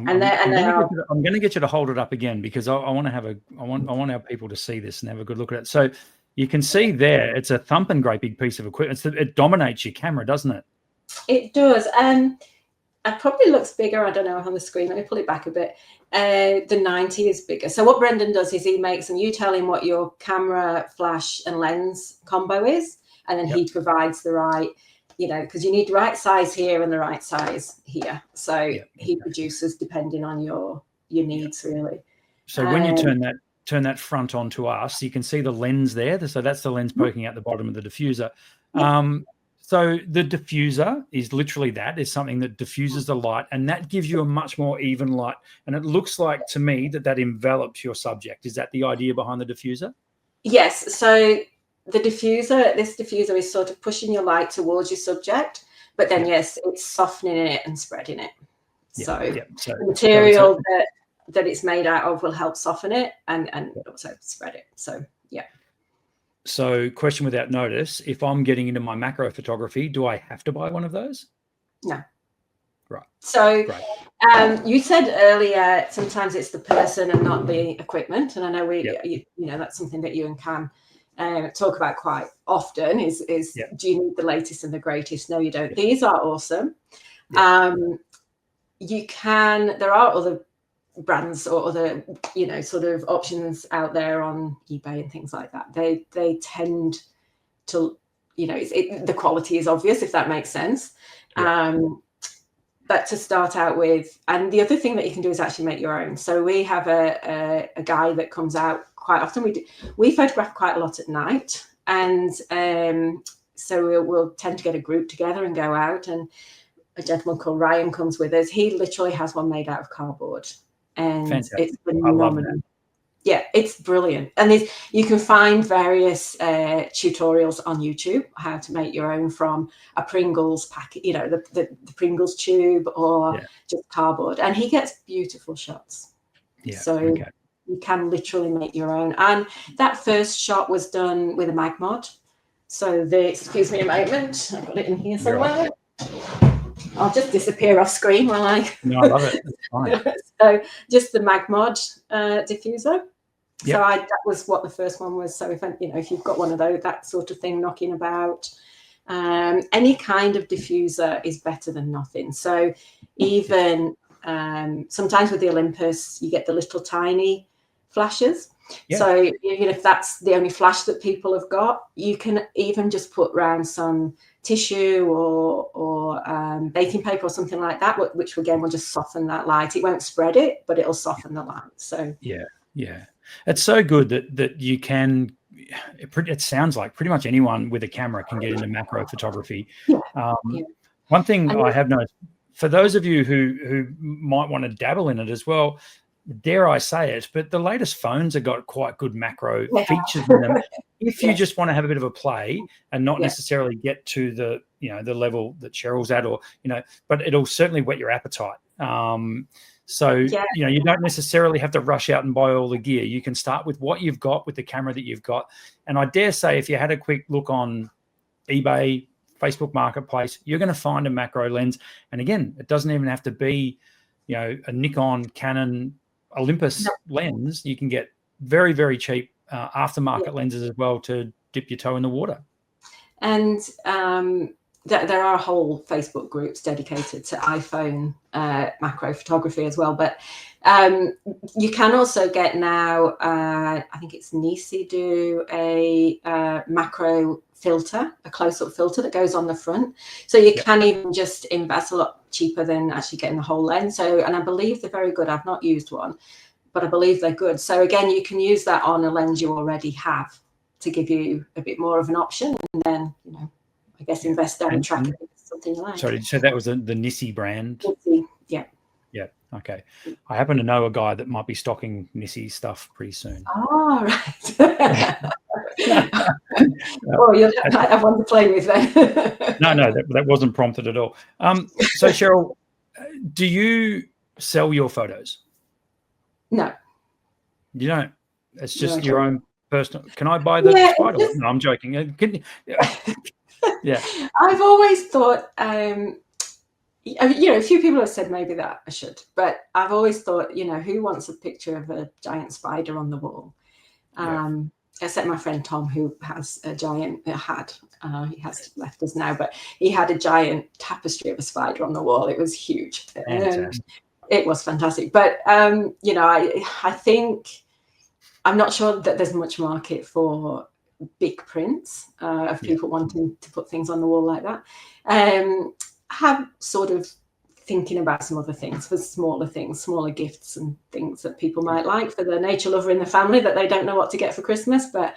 going to get you to hold it up again, because I want our people to see this and have a good look at it. So you can see there, it's a thumping great big piece of equipment. It dominates your camera, doesn't it?
It does. It probably looks bigger, I don't know, on the screen. Let me pull it back a bit. The 90 is bigger. So what Brendan does is he makes, and you tell him what your camera, flash and lens combo is, and then he provides the right, because you need the right size here and the right size here. So he produces depending on your needs, really.
So when you turn that front onto us, you can see the lens there. So that's the lens poking out the bottom of the diffuser. So the diffuser is literally that, is something that diffuses the light, and that gives you a much more even light. And it looks like to me that envelops your subject. Is that the idea behind the diffuser?
Yes. So this diffuser is sort of pushing your light towards your subject, but then yes, it's softening it and spreading it. So the material that it's made out of will help soften it and also spread it. So yeah.
So, question without notice, if I'm getting into my macro photography, do I have to buy one of those?
No.
Right.
So you said earlier, sometimes it's the person and not the equipment. And I know you know, that's something that you and Cam talk about quite often is do you need the latest and the greatest? No, you don't. These are awesome. There are other brands or other, you know, sort of options out there on eBay and things like that. They tend to, you know, the quality is obvious, if that makes sense. But to start out with, and the other thing that you can do is actually make your own. So we have a guy that comes out quite often. We photograph quite a lot at night, and so we'll tend to get a group together and go out, and a gentleman called Ryan comes with us. He literally has one made out of cardboard. And
fantastic.
It's phenomenal. Yeah, it's brilliant. And you can find various tutorials on YouTube how to make your own from a Pringles packet, you know, the Pringles tube or just cardboard. And he gets beautiful shots. So you can literally make your own. And that first shot was done with a mag mod. So excuse me a moment, I've got it in here somewhere. I'll just disappear off screen while I.
No, I love it. That's fine.
So just the mag mod diffuser. So that was what the first one was. So if you've got one of those, that sort of thing knocking about, any kind of diffuser is better than nothing. So even sometimes with the Olympus, you get the little tiny flashes. So even if that's the only flash that people have got, you can even just put around some tissue or baking paper or something like that, which again will just soften that light. It won't spread it, but it'll soften the light. So
it's so good that you can. It sounds like pretty much anyone with a camera can get into macro photography. One thing I have noticed for those of you who might want to dabble in it as well, dare I say it, but the latest phones have got quite good macro features in them. If you just want to have a bit of a play and not necessarily get to the, you know, the level that Cheryl's at, or, you know, but it'll certainly whet your appetite. So, you know, you don't necessarily have to rush out and buy all the gear. You can start with what you've got, with the camera that you've got. And I dare say if you had a quick look on eBay, Facebook Marketplace, you're going to find a macro lens. And again, it doesn't even have to be, you know, a Nikon, Canon, Olympus lens. You can get very, very cheap aftermarket lenses as well to dip your toe in the water. And
there are whole Facebook groups dedicated to iPhone macro photography as well. But you can also get now, I think it's Nisi do a macro filter, a close-up filter that goes on the front. So you can even just invest a lot cheaper than actually getting the whole lens. So, and I believe they're very good. I've not used one, but I believe they're good. So again, you can use that on a lens you already have to give you a bit more of an option, and then, you know, I guess invest down and track it, something you like.
Sorry, did you say that was the Nisi brand?
Nisi, yeah.
Okay. I happen to know a guy that might be stocking Nisi stuff pretty soon.
Oh, right. Well, you'll have one to play with then.
No, that wasn't prompted at all. So Cheryl, do you sell your photos?
No.
You don't? It's just your own personal. Can I buy the spider? No, I'm joking.
I've always thought, you know, a few people have said maybe that I should, but I've always thought, you know, who wants a picture of a giant spider on the wall? Except my friend Tom, who has a giant, he has left us now, but he had a giant tapestry of a spider on the wall. It was huge. It was fantastic. But, you know, I think, I'm not sure that there's much market for big prints of people wanting to put things on the wall like that. Have sort of thinking about some other things for smaller things, smaller gifts and things that people might like for the nature lover in the family that they don't know what to get for Christmas. But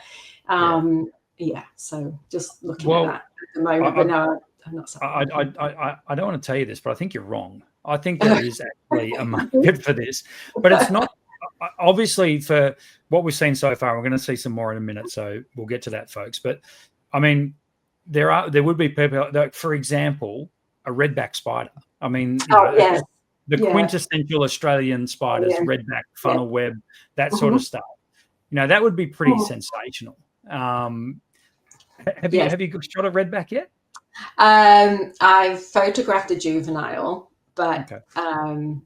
so just looking at that. the moment, but no, I'm not sorry.
I don't want to tell you this, but I think you're wrong. I think there is actually a market for this, but it's not obviously for what we've seen so far. We're going to see some more in a minute, so we'll get to that, folks. But I mean, there would be people that, for example, a redback spider. I mean,
Yes.
the quintessential Australian spiders, redback, funnel web, that sort of stuff. That would be pretty sensational. Have you shot a redback yet?
I've photographed a juvenile, but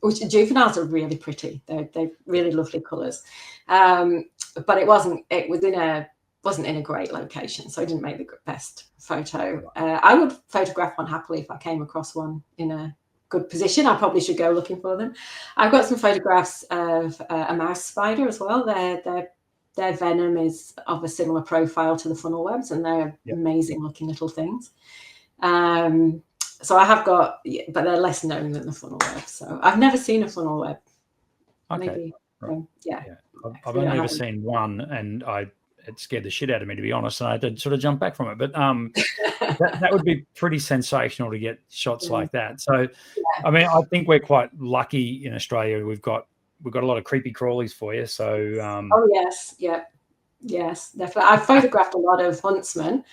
which juveniles are really pretty. They're really lovely colours. But it wasn't in a great location, so I didn't make the best photo. I would photograph one happily if I came across one in a good position. I probably should go looking for them. I've got some photographs of a mouse spider as well. Their venom is of a similar profile to the funnel webs, and they're amazing looking little things. So I have got, but they're less known than the funnel web. So I've never seen a funnel web.
Okay.
Maybe,
I've only ever seen one, and it scared the shit out of me, to be honest, and I did sort of jump back from it. But that would be pretty sensational to get shots like that. So, I mean, I think we're quite lucky in Australia. We've got a lot of creepy crawlies for you. So,
yes, definitely. I've photographed a lot of huntsmen,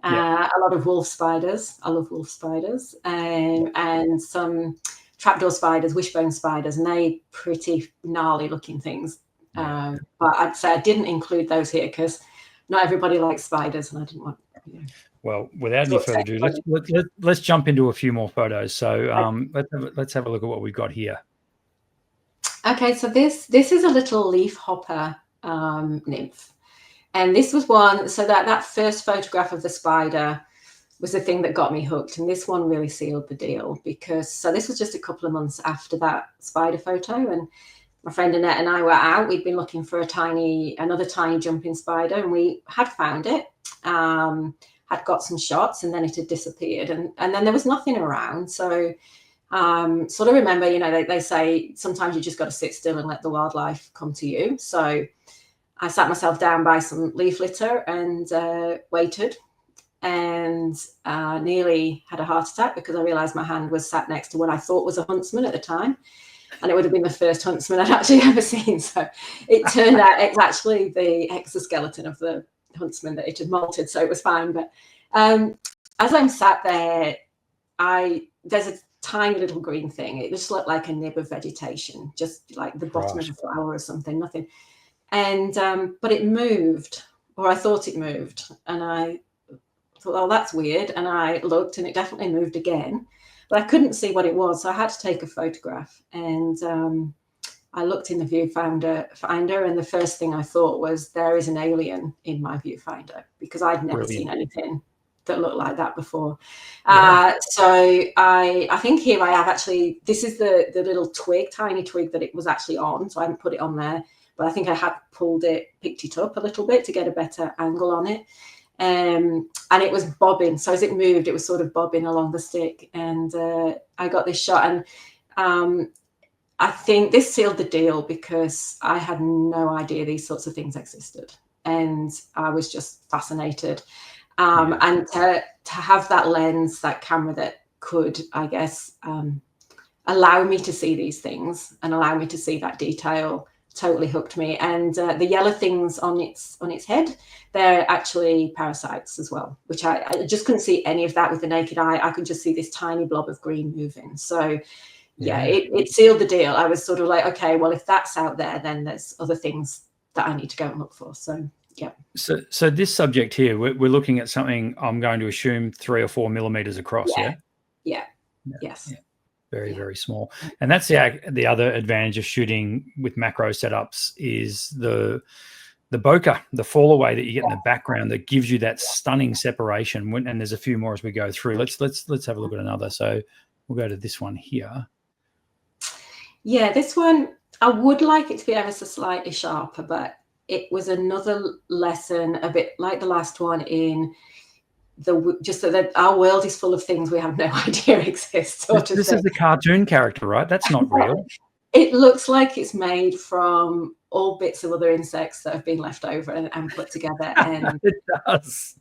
a lot of wolf spiders. I love wolf spiders, and some trapdoor spiders, wishbone spiders, and they pretty gnarly looking things. But I'd say I didn't include those here because not everybody likes spiders, and I didn't want.
Well, without any further ado, let's jump into a few more photos. So let's have a look at what we've got here.
Okay, so this is a little leaf hopper nymph, and this was one. So that first photograph of the spider was the thing that got me hooked, and this one really sealed the deal because this was just a couple of months after that spider photo, and my friend Annette and I were out. We'd been looking for another tiny jumping spider, and we had found it. Had got some shots, and then it had disappeared, and then there was nothing around. So sort of remember, they say sometimes you just got to sit still and let the wildlife come to you. So I sat myself down by some leaf litter and waited, and nearly had a heart attack because I realized my hand was sat next to what I thought was a huntsman at the time. And it would have been the first huntsman I'd actually ever seen. So it turned out it's actually the exoskeleton of the huntsman that it had molted. So it was fine. But as I'm sat there, there's a tiny little green thing. It just looked like a nib of vegetation, just like the bottom of a flower or something, nothing. And but it moved, or I thought it moved. And I thought, oh, that's weird. And I looked, and it definitely moved again. But I couldn't see what it was, so I had to take a photograph. And I looked in the viewfinder, and the first thing I thought was, there is an alien in my viewfinder, because I'd never seen anything that looked like that before. So I think here I have actually, this is the little tiny twig that it was actually on, so I haven't put it on there, but I think I had picked it up a little bit to get a better angle on it. And it was bobbing. So as it moved, it was sort of bobbing along the stick. And I got this shot. And I think this sealed the deal because I had no idea these sorts of things existed. And I was just fascinated. And to have that lens, that camera that could, I guess, allow me to see these things and allow me to see that detail totally hooked me. And the yellow things on its head, they're actually parasites as well, which I just couldn't see any of that with the naked eye. I could just see this tiny blob of green moving. So it sealed the deal. I was sort of like, okay, well, if that's out there, then there's other things that I need to go and look for. So
so this subject here, we're looking at something, I'm going to assume 3 or 4 millimeters across.
Yes.
Very, very small. And that's the other advantage of shooting with macro setups is the bokeh, the fall away that you get in the background that gives you that stunning separation. And there's a few more as we go through. Let's have a look at another. So we'll go to this one here. Yeah,
this one, I would like it to be ever so slightly sharper, but it was another lesson, a bit like the last one, in just that our world is full of things we have no idea exist.
This is the cartoon character, right? That's not real.
It looks like it's made from all bits of other insects that have been left over and put together. And
it does.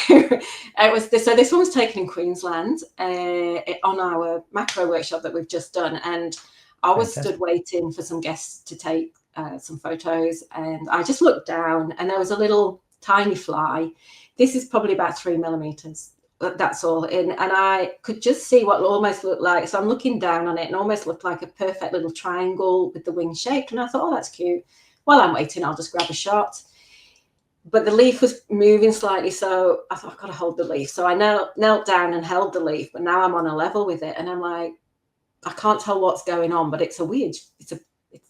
It was this. So this one was taken in Queensland on our macro workshop that we've just done, and I was stood waiting for some guests to take some photos, and I just looked down, and there was a little tiny fly. This is probably about 3 millimeters. That's all in, and I could just see what almost looked like. So I'm looking down on it, and almost looked like a perfect little triangle with the wings shaped. And I thought, oh, that's cute. While I'm waiting, I'll just grab a shot. But the leaf was moving slightly, so I thought I've got to hold the leaf. So I knelt down and held the leaf, but now I'm on a level with it, and I'm like, I can't tell what's going on, but it's a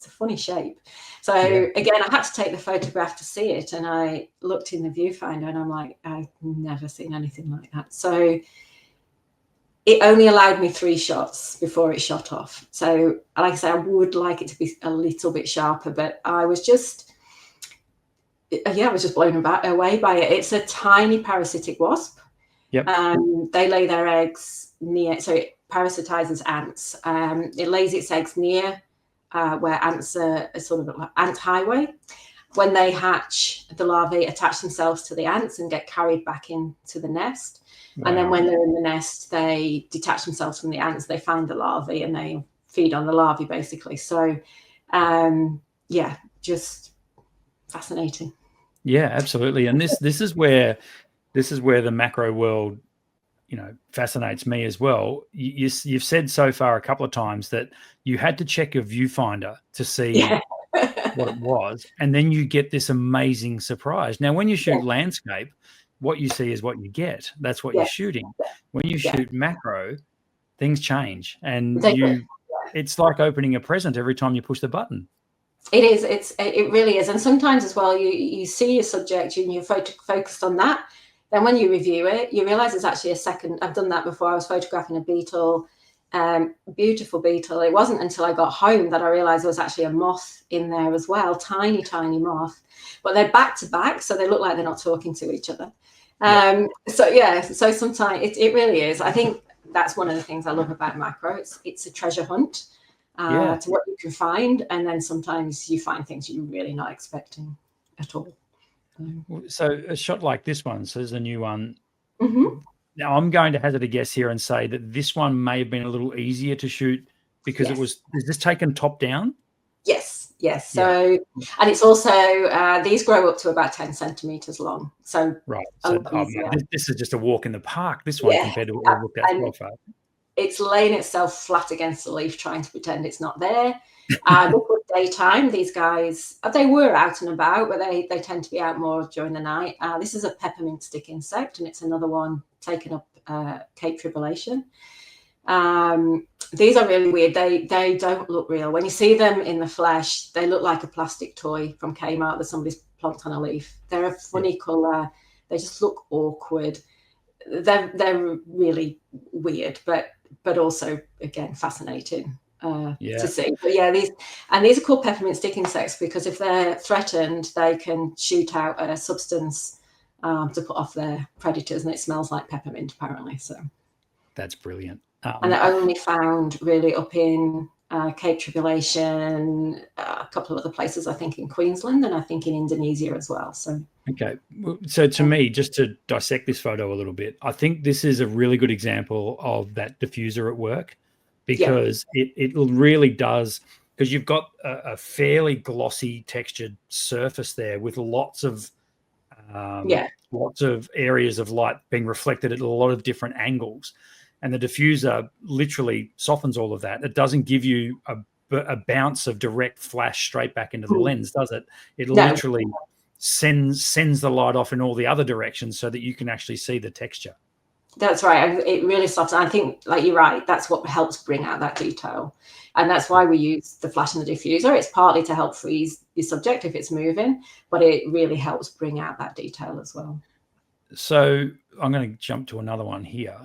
funny shape. So again, I had to take the photograph to see it, and I looked in the viewfinder, and I'm like, I've never seen anything like that. So it only allowed me 3 shots before it shot off. So like I say, I would like it to be a little bit sharper, but I was just blown away by it. It's a tiny parasitic wasp.
Yep.
They lay their eggs near, so it parasitizes ants. It lays its eggs near where ants are sort of like ant highway. When they hatch, the larvae attach themselves to the ants and get carried back into the nest. Wow. And then when they're in the nest, they detach themselves from the ants. They find the larvae and they feed on the larvae, basically. So, just fascinating.
Yeah, absolutely. And this is where the macro world, fascinates me as well. You've said so far a couple of times that you had to check your viewfinder to see what it was, and then you get this amazing surprise. Now, when you shoot landscape, what you see is what you get. That's what you're shooting. When you shoot macro, things change, and it's like opening a present every time you push the button.
It is. It really is. And sometimes as well, you see your subject and you're focused on that. Then when you review it, you realize it's actually a second. I've done that before. I was photographing a beetle, beautiful beetle. It wasn't until I got home that I realized there was actually a moth in there as well, tiny, tiny moth. But they're back to back, so they look like they're not talking to each other. So sometimes it really is. I think that's one of the things I love about macro. It's a treasure hunt to what you can find, and then sometimes you find things you're really not expecting at all.
So a shot like this one, so there's a new one.
Mm-hmm.
Now I'm going to hazard a guess here and say that this one may have been a little easier to shoot because is this taken top down?
Yes. So, and it's also, these grow up to about 10 centimeters long. So,
right. So this is just a walk in the park, this one, compared to what we looked at so far.
It's laying itself flat against the leaf, trying to pretend it's not there. This was daytime. These guys, they were out and about, but they tend to be out more during the night. This is a peppermint stick insect, and it's another one taken up Cape Tribulation. These are really weird. They don't look real. When you see them in the flesh, they look like a plastic toy from Kmart that somebody's plonked on a leaf. They're a funny colour. They just look awkward. They're really weird, but also, again, fascinating to see. But these are called peppermint stick insects because if they're threatened, they can shoot out a substance to put off their predators, and it smells like peppermint, apparently. So
that's brilliant.
And they're only found really up in Cape Tribulation, a couple of other places, I think in Queensland, and I think in Indonesia as well. So
okay. So to me, just to dissect this photo a little bit, I think this is a really good example of that diffuser at work, because it really does, because you've got a fairly glossy textured surface there with lots of areas of light being reflected at a lot of different angles. And the diffuser literally softens all of that. It doesn't give you a bounce of direct flash straight back into the lens, does it? It literally sends the light off in all the other directions so that you can actually see the texture.
That's right. It really softens. I think, like, you're right, that's what helps bring out that detail. And that's why we use the flash and the diffuser. It's partly to help freeze your subject if it's moving, but it really helps bring out that detail as well.
So I'm going to jump to another one here.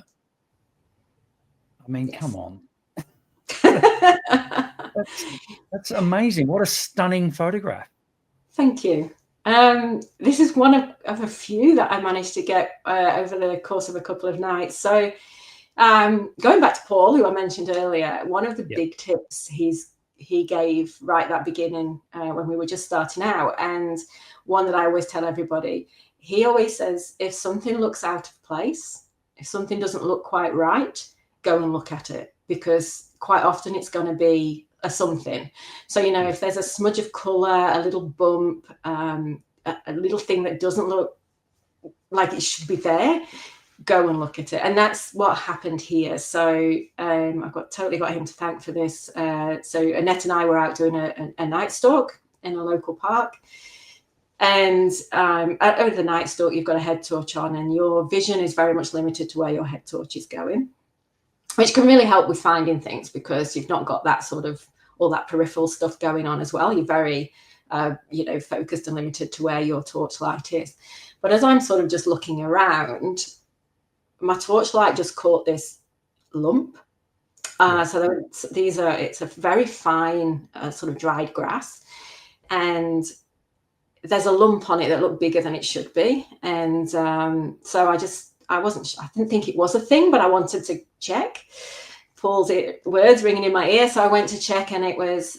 I mean, come on. That's amazing. What a stunning photograph.
Thank you. This is one of a few that I managed to get over the course of a couple of nights. So going back to Paul, who I mentioned earlier, one of the big tips he gave right at that beginning when we were just starting out, and one that I always tell everybody, he always says, if something looks out of place, if something doesn't look quite right, go and look at it, because quite often it's going to be a something. So, you know, if there's a smudge of colour, a little bump, a little thing that doesn't look like it should be there, go and look at it. And that's what happened here. So I've totally got him to thank for this. So Annette and I were out doing a night stalk in a local park. And over the night stalk, you've got a head torch on, and your vision is very much limited to where your head torch is going, which can really help with finding things, because you've not got that sort of all that peripheral stuff going on as well. You're very, you know, focused and limited to where your torchlight is. But as I'm sort of just looking around, my torchlight just caught this lump. So it's a very fine sort of dried grass, and there's a lump on it that looked bigger than it should be. And so I didn't think it was a thing, but I wanted to check. Paul's words ringing in my ear. So I went to check, and it was,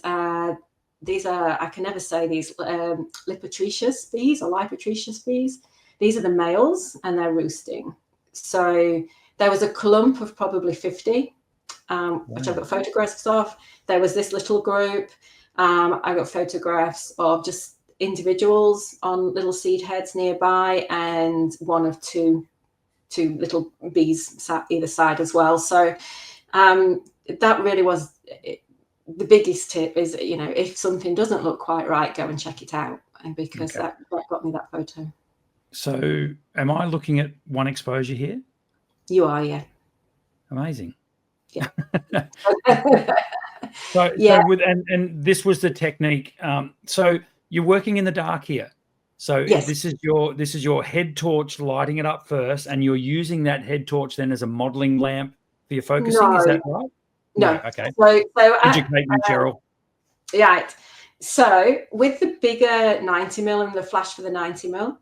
these are, I can never say these, Lipotrichus bees or Lipotrichus bees. These are the males, and they're roosting. So there was a clump of probably 50, which I've got photographs of. There was this little group. I got photographs of just individuals on little seed heads nearby, and one of two little bees sat either side as well. So that really was the biggest tip, is, you know, if something doesn't look quite right, go and check it out, and because that got me that photo.
So am I looking at one exposure here?
You are, yeah.
Amazing.
Yeah.
So this was the technique. So you're working in the dark here. So
yes.
this is your head torch lighting it up first, and you're using that head torch then as a modeling lamp for your focusing.
No.
Is that right?
No.
Okay.
So
educate me, Cheryl.
Right. So with the bigger 90mm and the flash for the 90mm,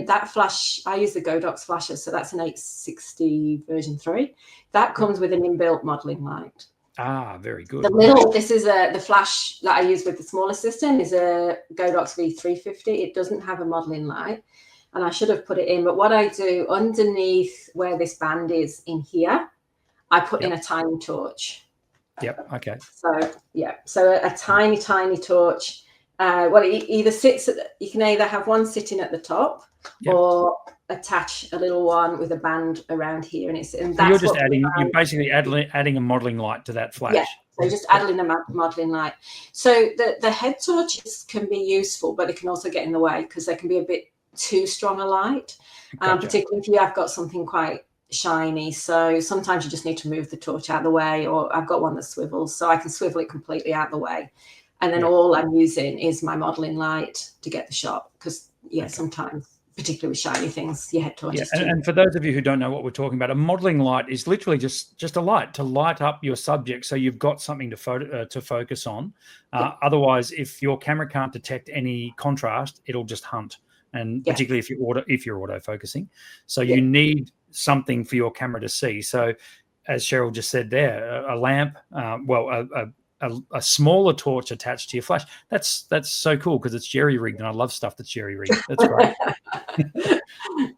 that flash, I use the Godox flashes, so that's an 860 version 3. That comes with an inbuilt modeling light.
Ah, very good.
This is the flash that I use with the smaller system is a Godox V350. It doesn't have a modeling light, and I should have put it in. But what I do underneath where this band is in here, I put in a tiny torch.
Yep. Okay.
So a tiny torch. Well, it either sits you can either have one sitting at the top, or attach a little one with a band around here, and that's
you're just you're basically adding a modeling light to that flash.
Yeah, so just adding a modeling light. So the head torches can be useful, but it can also get in the way, because they can be a bit too strong a light, particularly if you have got something quite shiny. So sometimes you just need to move the torch out of the way, or I've got one that swivels, so I can swivel it completely out of the way, and then all I'm using is my modeling light to get the shot, because sometimes, particularly with shiny things, your head torch is
and for those of you who don't know what we're talking about, a modeling light is literally just a light to light up your subject, so you've got something to focus on. Otherwise, if your camera can't detect any contrast, it'll just hunt, and particularly if you're auto focusing, so you need something for your camera to see. So as Cheryl just said there, a lamp, a smaller torch attached to your flash. That's so cool, because it's jerry rigged, and I love stuff that's jerry rigged. That's great.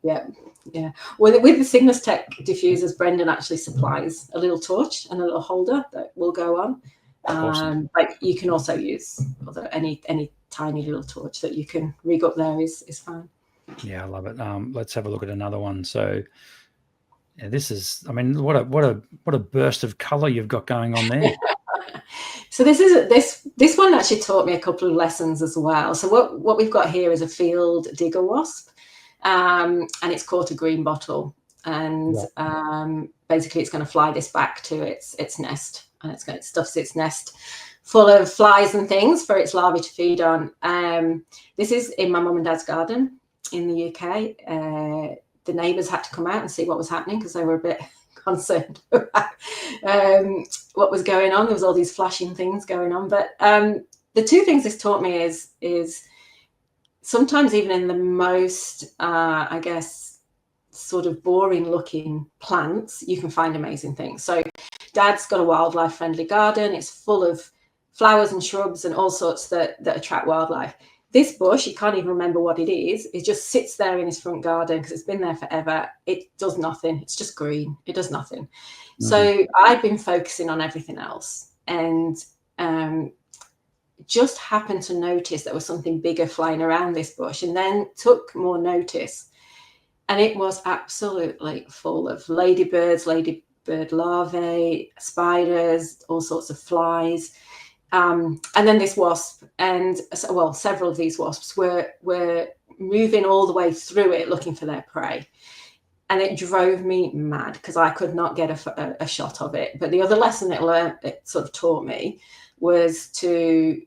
Yeah. Well, with the Cygnus Tech diffusers, Brendan actually supplies a little torch and a little holder that will go on.
Awesome.
But you can also use any tiny little torch that you can rig up there is fine.
Yeah, I love it. Let's have a look at another one. So this is, I mean, what a burst of color you've got going on there.
So this one actually taught me a couple of lessons as well. So what we've got here is a field digger wasp, and it's caught a green bottle, and basically it's going to fly this back to its nest, and it stuffs its nest full of flies and things for its larvae to feed on. This is in my mum and dad's garden in the UK. The neighbours had to come out and see what was happening, because they were a bit concerned about what was going on. There was all these flashing things going on. But the two things this taught me is sometimes even in the most, I guess, sort of boring looking plants, you can find amazing things. So Dad's got a wildlife friendly garden. It's full of flowers and shrubs and all sorts that attract wildlife. This bush, he can't even remember what it is. It just sits there in his front garden because it's been there forever. It does nothing. It's just green. It does nothing. Mm-hmm. So I've been focusing on everything else, and just happened to notice there was something bigger flying around this bush, and then took more notice. And it was absolutely full of ladybirds, ladybird larvae, spiders, all sorts of flies. And then this wasp, and well, several of these wasps were moving all the way through it looking for their prey. And it drove me mad because I could not get a shot of it. But the other lesson it sort of taught me was to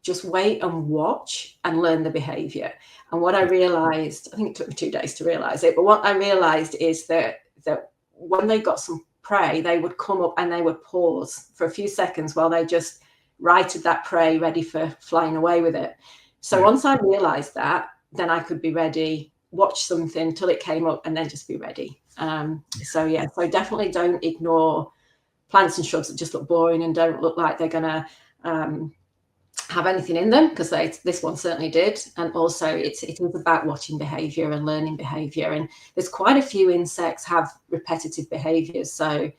just wait and watch and learn the behavior. And what I realized, I think it took me 2 days to realize it, but what I realized is that when they got some prey, they would come up and they would pause for a few seconds while they just righted that prey, ready for flying away with it. So once I realized that, then I could be ready, watch something till it came up, and then just be ready. So definitely don't ignore plants and shrubs that just look boring and don't look like they're gonna have anything in them, because this one certainly did. And also it is about watching behavior and learning behavior, and there's quite a few insects have repetitive behaviors. So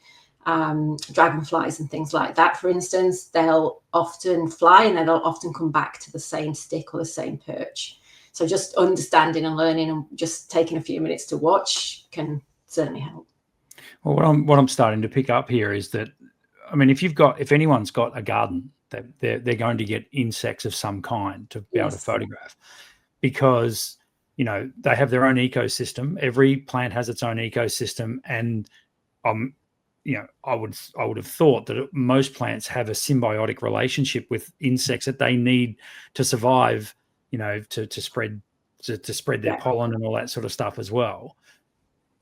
dragonflies and things like that, for instance, they'll often fly and then they'll often come back to the same stick or the same perch. So just understanding and learning and just taking a few minutes to watch can certainly help.
Well, what I'm starting to pick up here is that, I mean, if anyone's got a garden, they're going to get insects of some kind to be able to photograph, because they have their own ecosystem. Every plant has its own ecosystem, and I would have thought that most plants have a symbiotic relationship with insects that they need to survive, to spread their pollen and all that sort of stuff as well.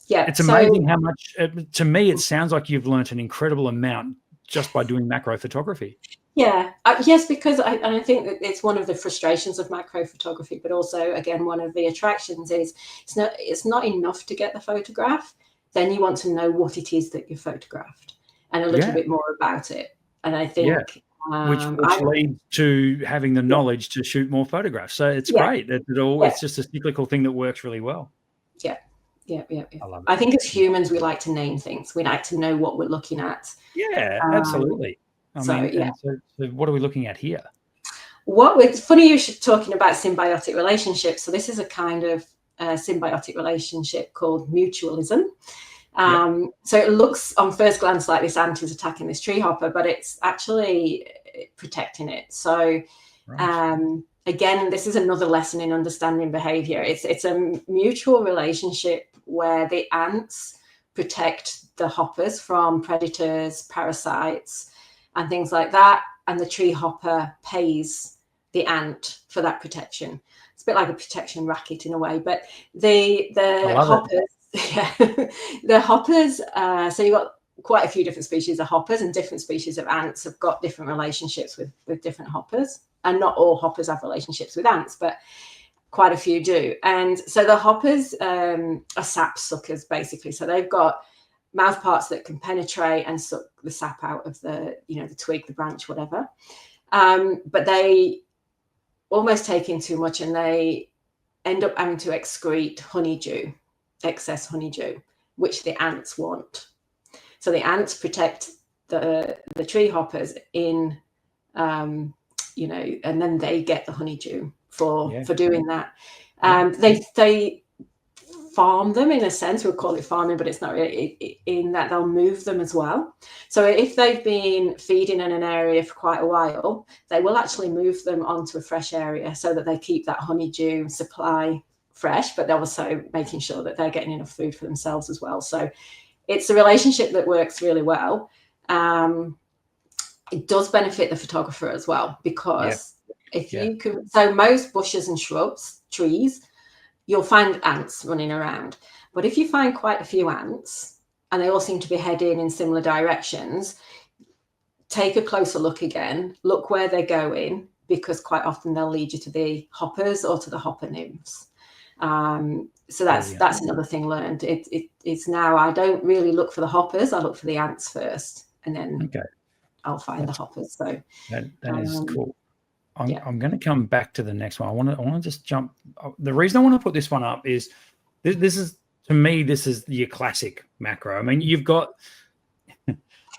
Yeah,
it's amazing how much. To me, it sounds like you've learnt an incredible amount just by doing macro photography.
Yeah, yes, because I think that it's one of the frustrations of macro photography, but also, again, one of the attractions is it's not enough to get the photograph. Then you want to know what it is that you photographed and a little bit more about it. And I think
which leads to having the knowledge to shoot more photographs. So it's great. It's just a cyclical thing that works really well.
Yeah. I think as humans, we like to name things. We like to know what we're looking at.
Yeah, absolutely. So what are we looking at here?
It's funny you're talking about symbiotic relationships. So this is a kind of symbiotic relationship called mutualism. So it looks on first glance like this ant is attacking this tree hopper, but it's actually protecting it. So again, this is another lesson in understanding behavior. It's a mutual relationship where the ants protect the hoppers from predators, parasites, and things like that. And the tree hopper pays the ant for that protection. It's a bit like a protection racket in a way, but the hoppers, the hoppers. So you've got quite a few different species of hoppers, and different species of ants have got different relationships with different hoppers. And not all hoppers have relationships with ants, but quite a few do. And so the hoppers are sap suckers, basically. So they've got mouth parts that can penetrate and suck the sap out of the twig, the branch, whatever. But they almost take in too much, and they end up having to excrete honeydew, excess honeydew, which the ants want. So the ants protect the tree hoppers in, and then they get the honeydew for doing that. They farm them in a sense. We'll call it farming, but it's not really, in that they'll move them as well. So if they've been feeding in an area for quite a while, they will actually move them onto a fresh area so that they keep that honeydew supply fresh, but they're also making sure that they're getting enough food for themselves as well. So it's a relationship that works really well. It does benefit the photographer as well, because so most bushes and shrubs, trees, you'll find ants running around. But if you find quite a few ants and they all seem to be heading in similar directions, take a closer look again, look where they're going, because quite often they'll lead you to the hoppers or to the hopper nymphs. So that's another thing learned. It's now, I don't really look for the hoppers, I look for the ants first, and then I'll find the hoppers. So
that is cool. I'm going to come back to the next one. I want to just jump. The reason I want to put this one up is this is, to me, this is your classic macro. I mean, you've got,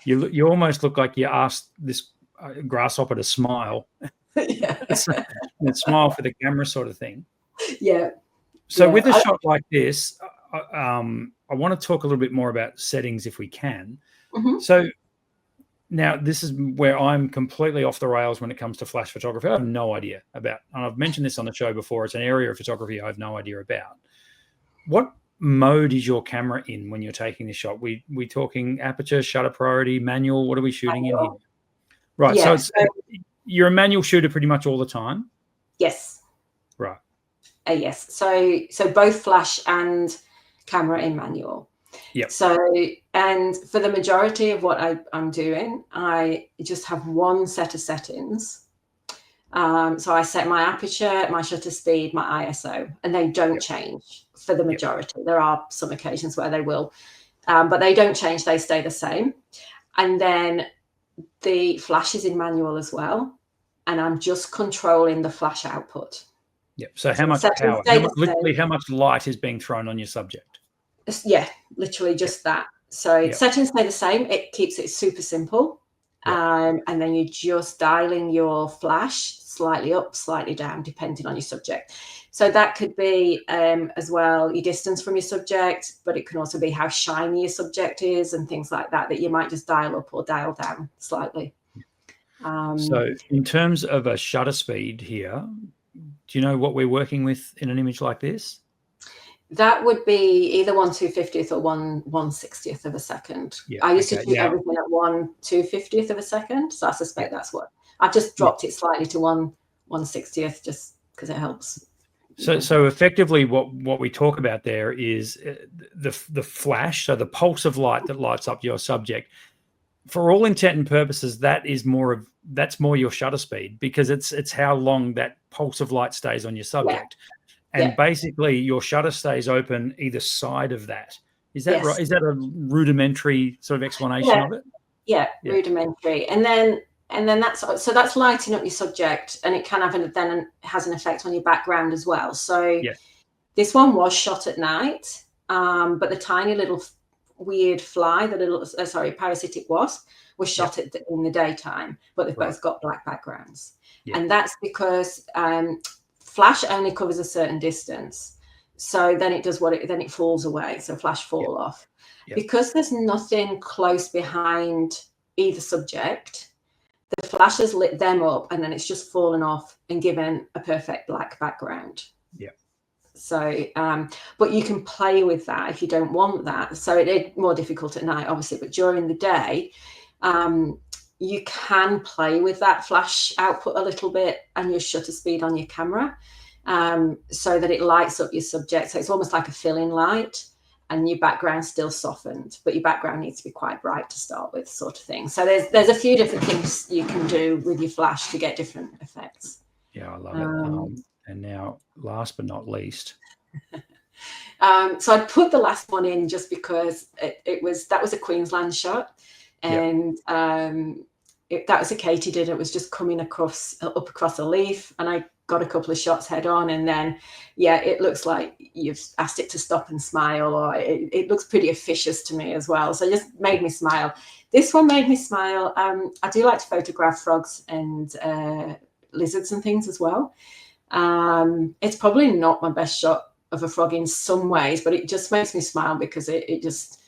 you almost look like you asked this grasshopper to smile. Smile for the camera sort of thing.
Yeah.
So with a shot like this, I want to talk a little bit more about settings if we can. So now this is where I'm completely off the rails when it comes to flash photography. I have no idea about, and I've mentioned this on the show before, it's an area of photography I have no idea about. What mode is your camera in when you're taking the shot? We talking aperture, shutter priority, manual? What are we shooting in here? Right.
Yeah,
so you're a manual shooter pretty much all the time?
Yes.
Right.
Yes. So both flash and camera in manual.
Yep.
So, and for the majority of what I'm doing, I just have one set of settings. So I set my aperture, my shutter speed, my ISO, and they don't change for the majority. There are some occasions where they will, but they don't change. They stay the same. And then the flash is in manual as well. And I'm just controlling the flash output.
Yep. So how much power, how much light is being thrown on your subject?
Yeah, literally just that. So settings stay the same. It keeps it super simple. And then you're just dialing your flash slightly up, slightly down, depending on your subject. So that could be as well your distance from your subject, but it can also be how shiny your subject is and things like that, that you might just dial up or dial down slightly.
So in terms of a shutter speed here, do you know what we're working with in an image like this?
That would be either 1/250th or 1/160th of a second. I used to shoot everything at 1/250th of a second, so I suspect that's what I've just dropped it slightly to 1/160th just because it helps.
So effectively, what we talk about there is the flash, so the pulse of light that lights up your subject. For all intent and purposes, that's more your shutter speed, because it's how long that pulse of light stays on your subject. And basically your shutter stays open either side of that. Is that right? Is that a rudimentary sort of explanation of it?
Yeah, rudimentary. And then that's lighting up your subject, and it can have then has an effect on your background as well. So this one was shot at night, but the tiny little weird fly, the little parasitic wasp, was shot in the daytime, but they've both got black backgrounds. And that's because flash only covers a certain distance, so then it does then it falls away, so flash fall off. Because there's nothing close behind either subject, the flash has lit them up, and then it's just fallen off and given a perfect black background. So but you can play with that if you don't want that. So it's more difficult at night, obviously, but during the day you can play with that flash output a little bit and your shutter speed on your camera, so that it lights up your subject. So it's almost like a fill-in light, and your background's still softened, but your background needs to be quite bright to start with, sort of thing. So there's a few different things you can do with your flash to get different effects.
Yeah, I love it. And now, last but not least.
So I put the last one in just because that was a Queensland shot, and that was a katydid. It was just coming up across a leaf, and I got a couple of shots head on, and then it looks like you've asked it to stop and smile, or it looks pretty officious to me as well. So it just made me smile. This one made me smile. I do like to photograph frogs and lizards and things as well. It's probably not my best shot of a frog in some ways, but it just makes me smile because it just,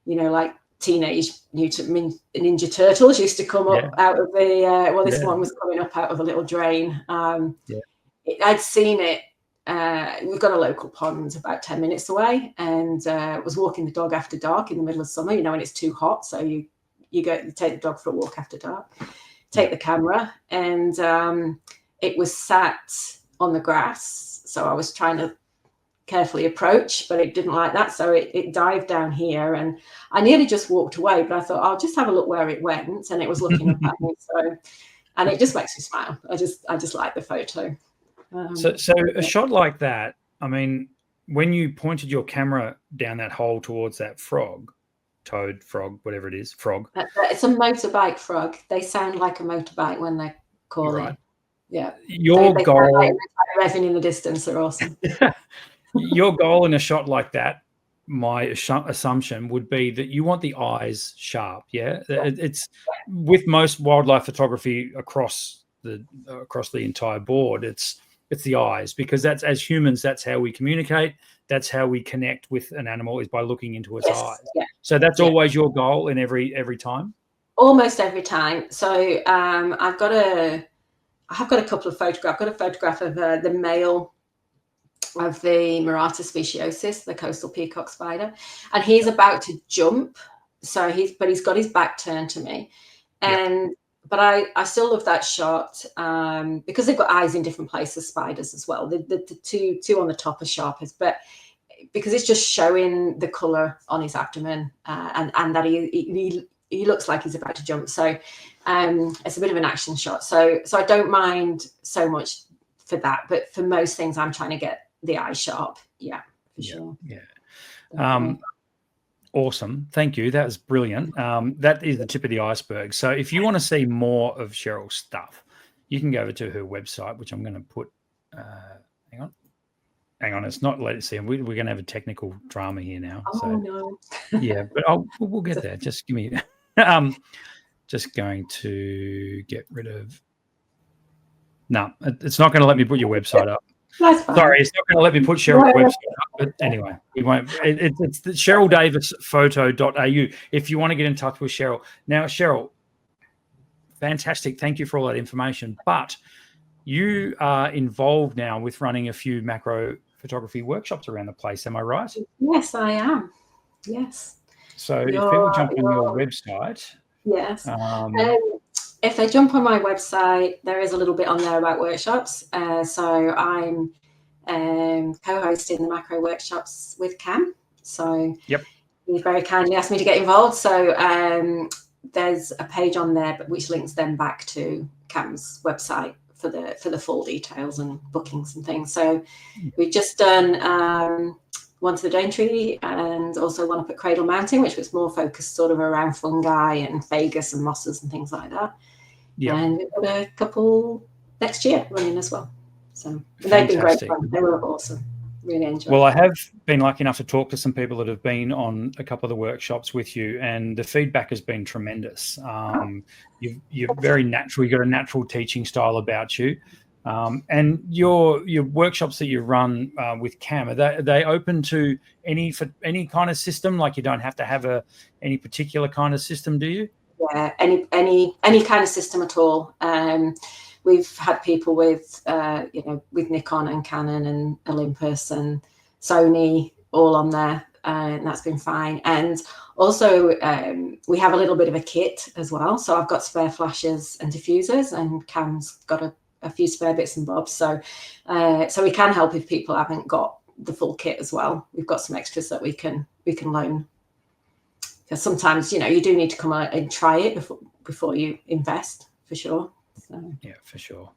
like teenage Ninja Turtles used to come up out of the this one was coming up out of a little drain. I'd seen it. We've got a local pond about 10 minutes away, and was walking the dog after dark in the middle of summer, when it's too hot, so you take the dog for a walk after dark, take the camera, and it was sat on the grass, so I was trying to carefully approach, but it didn't like that, so it dived down here, and I nearly just walked away, but I thought I'll just have a look where it went, and it was looking up at me, and it just makes me smile. I just like the photo.
So a shot like that, I mean, when you pointed your camera down that hole towards that toad, frog, whatever it is, frog.
It's a motorbike frog. They sound like a motorbike when they're calling.
Right.
Yeah.
Your
They
goal,
like revving in the distance. They're awesome.
your goal in a shot like that, my assumption would be that you want the eyes sharp. Yeah, it's with most wildlife photography across the entire board. It's the eyes, because that's, as humans, that's how we communicate. That's how we connect with an animal, is by looking into its eyes.
Yeah.
So that's always your goal in every time.
Almost every time. So I have got a couple of photographs. I've got a photograph of the male of the Murata speciosus, the coastal peacock spider, and he's about to jump. So he's got his back turned to me, and but I still love that shot because they've got eyes in different places. Spiders as well. The two on the top are sharpest, but because it's just showing the color on his abdomen and that he looks like he's about to jump. So it's a bit of an action shot. So I don't mind so much for that, but for most things, I'm trying to get the eye sharp. Yeah, for sure.
Yeah. Awesome. Thank you. That was brilliant. That is the tip of the iceberg. So if you want to see more of Cheryl's stuff, you can go over to her website, which I'm going to put, hang on. It's not, let's see. We're going to have a technical drama here now.
Oh,
so,
no.
Yeah, but we'll get there. Just give me, just going to get rid of, no, it's not going to let me put your website up.
That's fine.
Sorry, it's not going to let me put Cheryl's website up, but anyway, we won't. It's the CherylDavisPhoto.au if you want to get in touch with Cheryl. Now, Cheryl, fantastic. Thank you for all that information. But you are involved now with running a few macro photography workshops around the place. Am I right?
Yes, I am. Yes.
So if people jump on your website.
Yes. If they jump on my website, there is a little bit on there about workshops. So I'm co-hosting the macro workshops with Cam. So he very kindly asked me to get involved. So there's a page on there which links them back to Cam's website for the full details and bookings and things. So we've just done one to the Daintree and also one up at Cradle Mountain, which was more focused sort of around fungi and fungus and mosses and things like that. And we've got a couple next year running as well. So they've been great fun. They were awesome. Really enjoyed it.
Well, I have been lucky enough to talk to some people that have been on a couple of the workshops with you, and the feedback has been tremendous. You're very natural. You've got a natural teaching style about you. And your workshops that you run with Cam, are they open to any kind of system? Like, you don't have to have any particular kind of system, do you?
Yeah, any kind of system at all. We've had people with with Nikon and Canon and Olympus and Sony all on there, and that's been fine. And also we have a little bit of a kit as well. So I've got spare flashes and diffusers, and Cam's got a few spare bits and bobs. So we can help if people haven't got the full kit as well. We've got some extras that we can loan. Because sometimes, you do need to come out and try it before you invest, for sure. So.
Yeah, for sure.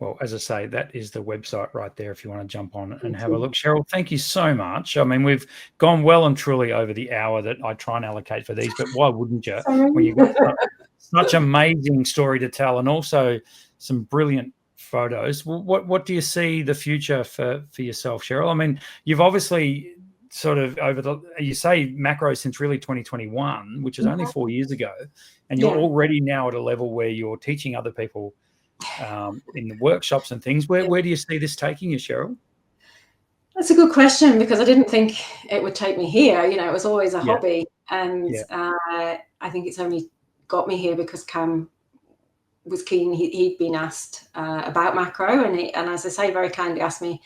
Well, as I say, that is the website right there if you want to jump on and have a look. Cheryl, thank you so much. I mean, we've gone well and truly over the hour that I try and allocate for these, but why wouldn't you? When you've got such amazing story to tell and also some brilliant photos. What do you see the future for yourself, Cheryl? I mean, you've obviously sort of you say macro since really 2021, which is only 4 years ago, and you're already now at a level where you're teaching other people in the workshops and things. Where do you see this taking you, Cheryl?
That's a good question, because I didn't think it would take me here. It was always a hobby, and I think it's only got me here because Cam was keen. He'd been asked about macro, and as I say, very kindly asked me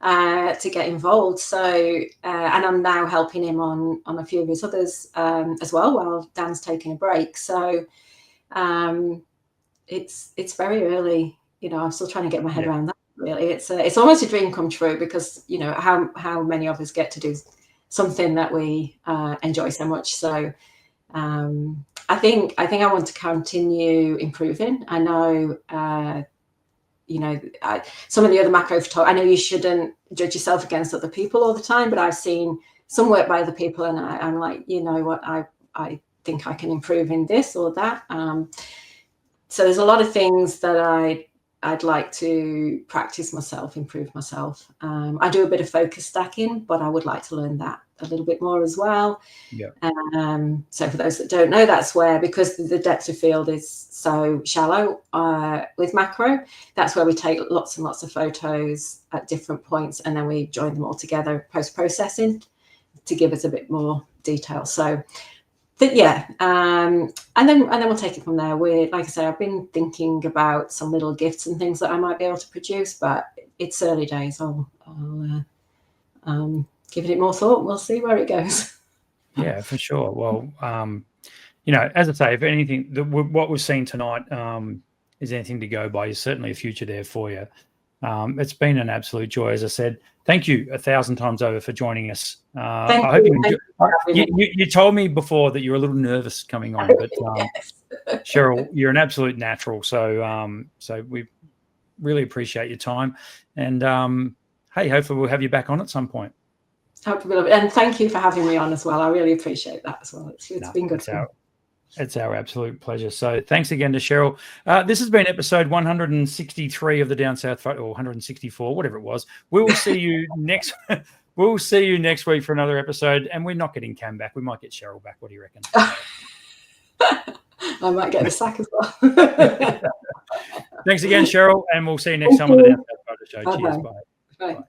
to get involved. So and I'm now helping him on a few of his others as well, while Dan's taking a break. So it's very early. I'm still trying to get my head around that. Really, it's almost a dream come true, because how many of us get to do something that we enjoy so much. So I think I want to continue improving. I know. Some of the other macro photographers, I know you shouldn't judge yourself against other people all the time, but I've seen some work by other people, and I'm like, what, I think I can improve in this or that. So there's a lot of things that I I'd like to practice myself, improve myself. I do a bit of focus stacking, but I would like to learn that a little bit more as well.
Yeah.
So for those that don't know, that's where, because the depth of field is so shallow with macro, that's where we take lots and lots of photos at different points, and then we join them all together post-processing to give us a bit more detail. So yeah, and then we'll take it from there. Like I say, I've been thinking about some little gifts and things that I might be able to produce, but it's early days. I'll give it more thought. We'll see where it goes.
Yeah, for sure. Well, as I say, if anything, what we've seen tonight is anything to go by. There's certainly a future there for you. It's been an absolute joy, as I said. Thank you 1,000 times over for joining us. I hope you told me before that you were a little nervous coming on, but
Yes.
Cheryl, you're an absolute natural. So we really appreciate your time. And hey, hopefully we'll have you back on at some point.
And thank you for having me on as well. I really appreciate that as well. It's been good fun.
It's our absolute pleasure. So thanks again to Cheryl. This has been episode 163 of the Down South, or 164, whatever it was. We will see you next. We'll see you next week for another episode. And we're not getting Cam back. We might get Cheryl back. What do you reckon?
I might get the sack as well.
Thanks again, Cheryl. And we'll see you next time on the Down South Photo Show. Cheers. Bye.
Bye.